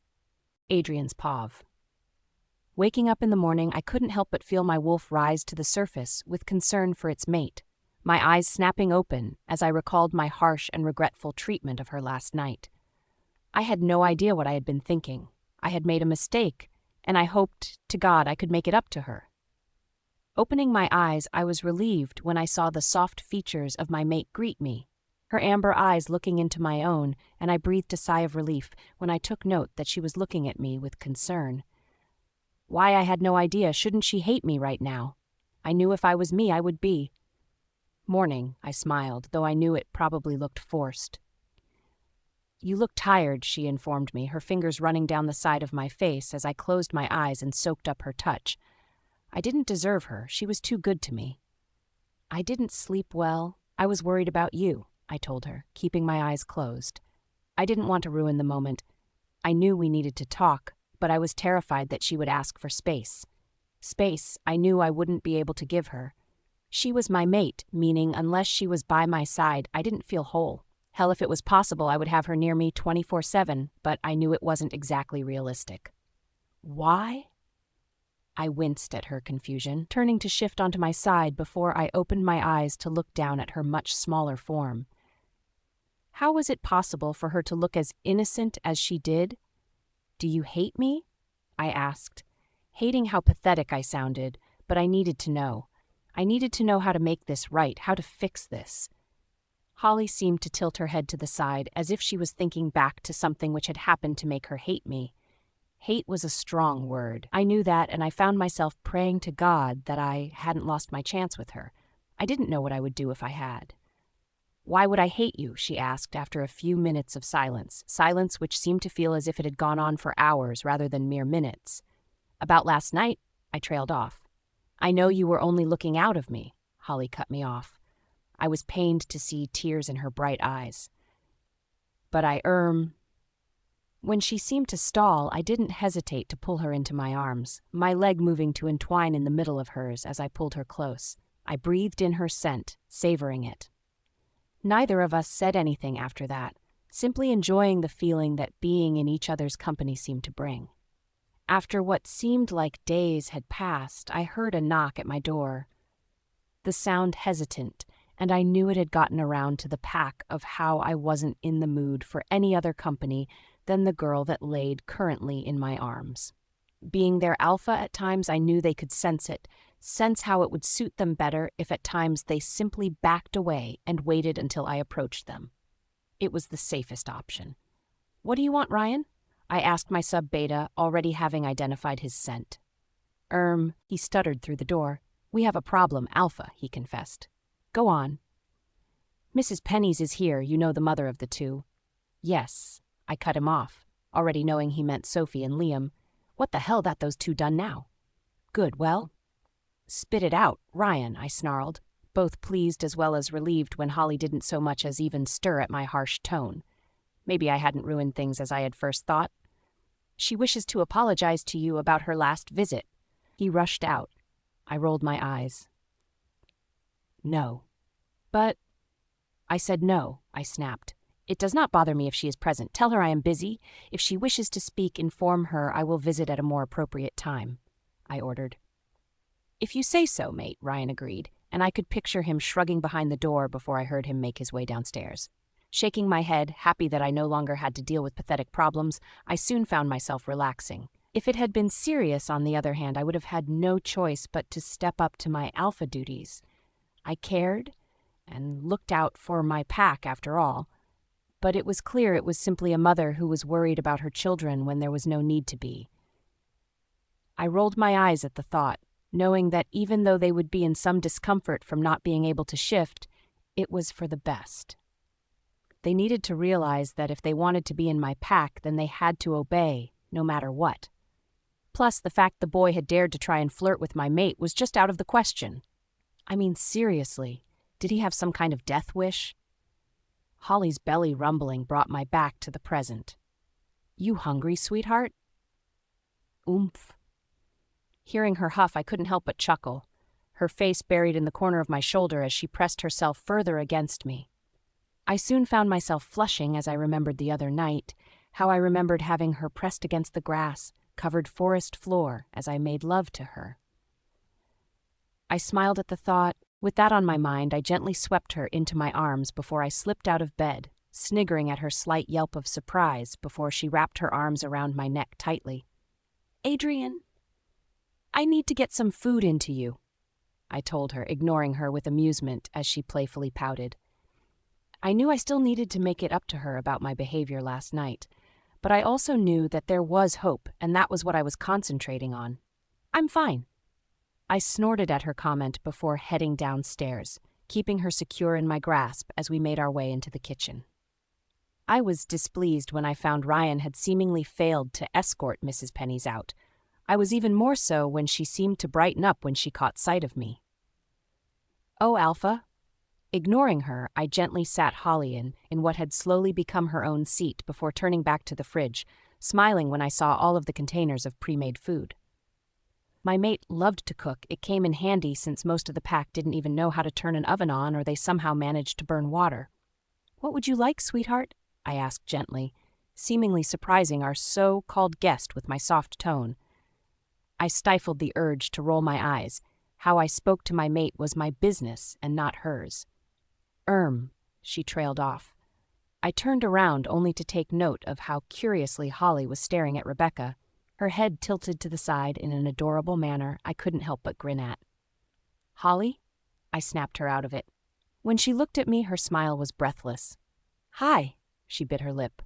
Adrian's Pav. Waking up in the morning, I couldn't help but feel my wolf rise to the surface with concern for its mate, my eyes snapping open as I recalled my harsh and regretful treatment of her last night. I had no idea what I had been thinking. I had made a mistake, and I hoped to God I could make it up to her. Opening my eyes, I was relieved when I saw the soft features of my mate greet me, her amber eyes looking into my own, and I breathed a sigh of relief when I took note that she was looking at me with concern. Why, I had no idea. Shouldn't she hate me right now? I knew if I was me, I would be. "Morning," I smiled, though I knew it probably looked forced. "You look tired," she informed me, her fingers running down the side of my face as I closed my eyes and soaked up her touch. I didn't deserve her. She was too good to me. "I didn't sleep well. I was worried about you," I told her, keeping my eyes closed. I didn't want to ruin the moment. I knew we needed to talk, but I was terrified that she would ask for space. Space I knew I wouldn't be able to give her. She was my mate, meaning unless she was by my side, I didn't feel whole. Hell, if it was possible, I would have her near me 24/7, but I knew it wasn't exactly realistic. "Why?" I winced at her confusion, turning to shift onto my side before I opened my eyes to look down at her much smaller form. How was it possible for her to look as innocent as she did? "Do you hate me?" I asked, hating how pathetic I sounded, but I needed to know. I needed to know how to make this right, how to fix this. Holly seemed to tilt her head to the side, as if she was thinking back to something which had happened to make her hate me. Hate was a strong word. I knew that, and I found myself praying to God that I hadn't lost my chance with her. I didn't know what I would do if I had. "Why would I hate you?" she asked after a few minutes of silence which seemed to feel as if it had gone on for hours rather than mere minutes. "About last night," I trailed off. "I know you were only looking out of me," Holly cut me off. I was pained to see tears in her bright eyes. "But When she seemed to stall, I didn't hesitate to pull her into my arms, my leg moving to entwine in the middle of hers as I pulled her close. I breathed in her scent, savoring it. Neither of us said anything after that, simply enjoying the feeling that being in each other's company seemed to bring. After what seemed like days had passed, I heard a knock at my door. The sound hesitant, and I knew it had gotten around to the pack of how I wasn't in the mood for any other company than the girl that laid currently in my arms. Being their alpha at times, I knew they could sense it, sense how it would suit them better if at times they simply backed away and waited until I approached them. It was the safest option. "What do you want, Ryan?" I asked my sub-beta, already having identified his scent. He stuttered through the door. "We have a problem, Alpha," he confessed. "Go on." "Mrs. Penny's is here, you know, the mother of the two." "Yes." I cut him off, already knowing he meant Sophie and Liam. "What the hell that those two done now?" "Good, well?" "Spit it out, Ryan," I snarled, both pleased as well as relieved when Holly didn't so much as even stir at my harsh tone. Maybe I hadn't ruined things as I had first thought. "She wishes to apologize to you about her last visit." He rushed out. I rolled my eyes. No. But I said no, I snapped. It does not bother me if she is present. Tell her I am busy. If she wishes to speak, inform her I will visit at a more appropriate time, I ordered. If you say so, mate, Ryan agreed, and I could picture him shrugging behind the door before I heard him make his way downstairs. Shaking my head, happy that I no longer had to deal with pathetic problems, I soon found myself relaxing. If it had been serious, on the other hand, I would have had no choice but to step up to my alpha duties. I cared and looked out for my pack after all, but it was clear it was simply a mother who was worried about her children when there was no need to be. I rolled my eyes at the thought, knowing that even though they would be in some discomfort from not being able to shift, it was for the best. They needed to realize that if they wanted to be in my pack, then they had to obey, no matter what. Plus, the fact the boy had dared to try and flirt with my mate was just out of the question. I mean, seriously, did he have some kind of death wish? Holly's belly rumbling brought my back to the present. You hungry, sweetheart? Oomph. Hearing her huff, I couldn't help but chuckle, her face buried in the corner of my shoulder as she pressed herself further against me. I soon found myself flushing as I remembered the other night, how I remembered having her pressed against the grass-covered forest floor as I made love to her. I smiled at the thought. With that on my mind, I gently swept her into my arms before I slipped out of bed, sniggering at her slight yelp of surprise before she wrapped her arms around my neck tightly. Adrian, I need to get some food into you, I told her, ignoring her with amusement as she playfully pouted. I knew I still needed to make it up to her about my behavior last night, but I also knew that there was hope, and that was what I was concentrating on. I'm fine. I snorted at her comment before heading downstairs, keeping her secure in my grasp as we made our way into the kitchen. I was displeased when I found Ryan had seemingly failed to escort Mrs. Penny's out. I was even more so when she seemed to brighten up when she caught sight of me. Oh, Alpha. Ignoring her, I gently sat Holly in what had slowly become her own seat before turning back to the fridge, smiling when I saw all of the containers of pre-made food. My mate loved to cook. It came in handy since most of the pack didn't even know how to turn an oven on, or they somehow managed to burn water. What would you like, sweetheart? I asked gently, seemingly surprising our so-called guest with my soft tone. I stifled the urge to roll my eyes. How I spoke to my mate was my business and not hers. She trailed off. I turned around only to take note of how curiously Holly was staring at Rebecca, her head tilted to the side in an adorable manner I couldn't help but grin at. Holly? I snapped her out of it. When she looked at me, her smile was breathless. Hi, she bit her lip,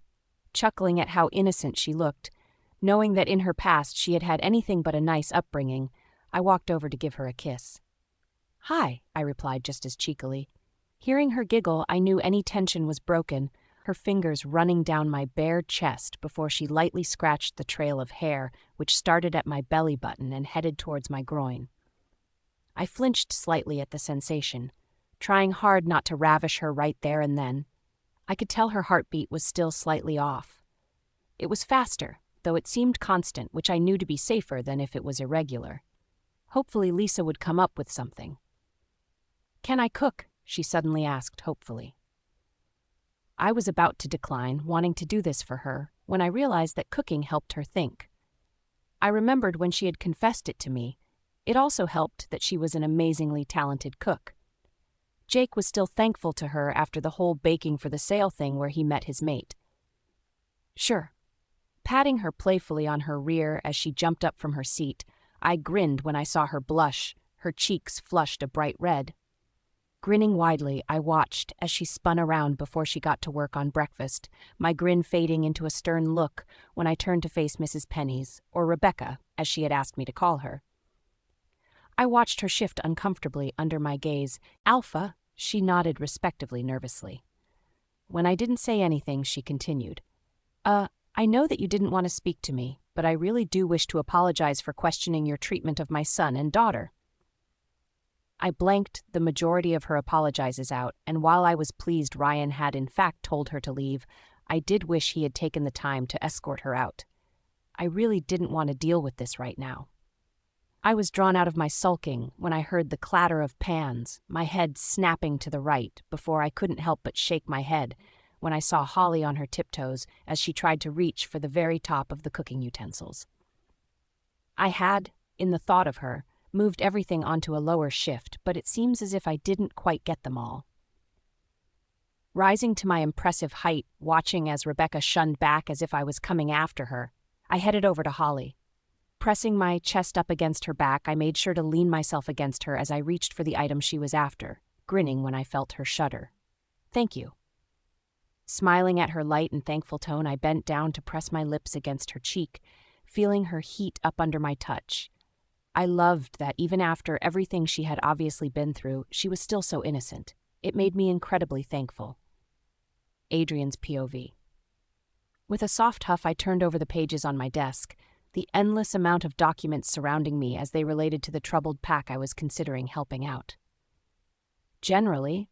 chuckling at how innocent she looked. Knowing that in her past she had had anything but a nice upbringing, I walked over to give her a kiss. Hi, I replied just as cheekily. Hearing her giggle, I knew any tension was broken, her fingers running down my bare chest before she lightly scratched the trail of hair which started at my belly button and headed towards my groin. I flinched slightly at the sensation, trying hard not to ravish her right there and then. I could tell her heartbeat was still slightly off. It was faster, though it seemed constant, which I knew to be safer than if it was irregular. Hopefully Lisa would come up with something. Can I cook? She suddenly asked hopefully. I was about to decline, wanting to do this for her, when I realized that cooking helped her think. I remembered when she had confessed it to me. It also helped that she was an amazingly talented cook. Jake was still thankful to her after the whole baking for the sale thing where he met his mate. Sure. Patting her playfully on her rear as she jumped up from her seat, I grinned when I saw her blush, her cheeks flushed a bright red. Grinning widely, I watched as she spun around before she got to work on breakfast, my grin fading into a stern look when I turned to face Mrs. Penny's, or Rebecca, as she had asked me to call her. I watched her shift uncomfortably under my gaze. Alpha, she nodded respectively nervously. When I didn't say anything, she continued. I know that you didn't want to speak to me, but I really do wish to apologize for questioning your treatment of my son and daughter. I blanked the majority of her apologizes out, and while I was pleased Ryan had in fact told her to leave, I did wish he had taken the time to escort her out. I really didn't want to deal with this right now. I was drawn out of my sulking when I heard the clatter of pans, my head snapping to the right before I couldn't help but shake my head when I saw Holly on her tiptoes as she tried to reach for the very top of the cooking utensils. I had, in the thought of her, moved everything onto a lower shift, but it seems as if I didn't quite get them all. Rising to my impressive height, watching as Rebecca shunned back as if I was coming after her, I headed over to Holly. Pressing my chest up against her back, I made sure to lean myself against her as I reached for the item she was after, grinning when I felt her shudder. "Thank you." Smiling at her light and thankful tone, I bent down to press my lips against her cheek, feeling her heat up under my touch. I loved that even after everything she had obviously been through, she was still so innocent. It made me incredibly thankful. Adrian's POV. With a soft huff, I turned over the pages on my desk, the endless amount of documents surrounding me as they related to the troubled pack I was considering helping out. Generally,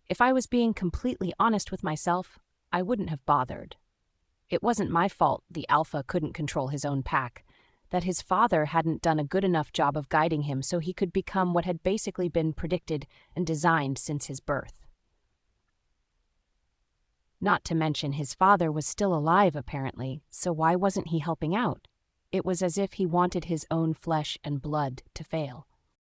if I was being completely honest with myself, I wouldn't have bothered. It wasn't my fault the Alpha couldn't control his own pack, that his father hadn't done a good enough job of guiding him so he could become what had basically been predicted and designed since his birth. Not to mention his father was still alive, apparently, so why wasn't he helping out? It was as if he wanted his own flesh and blood to fail.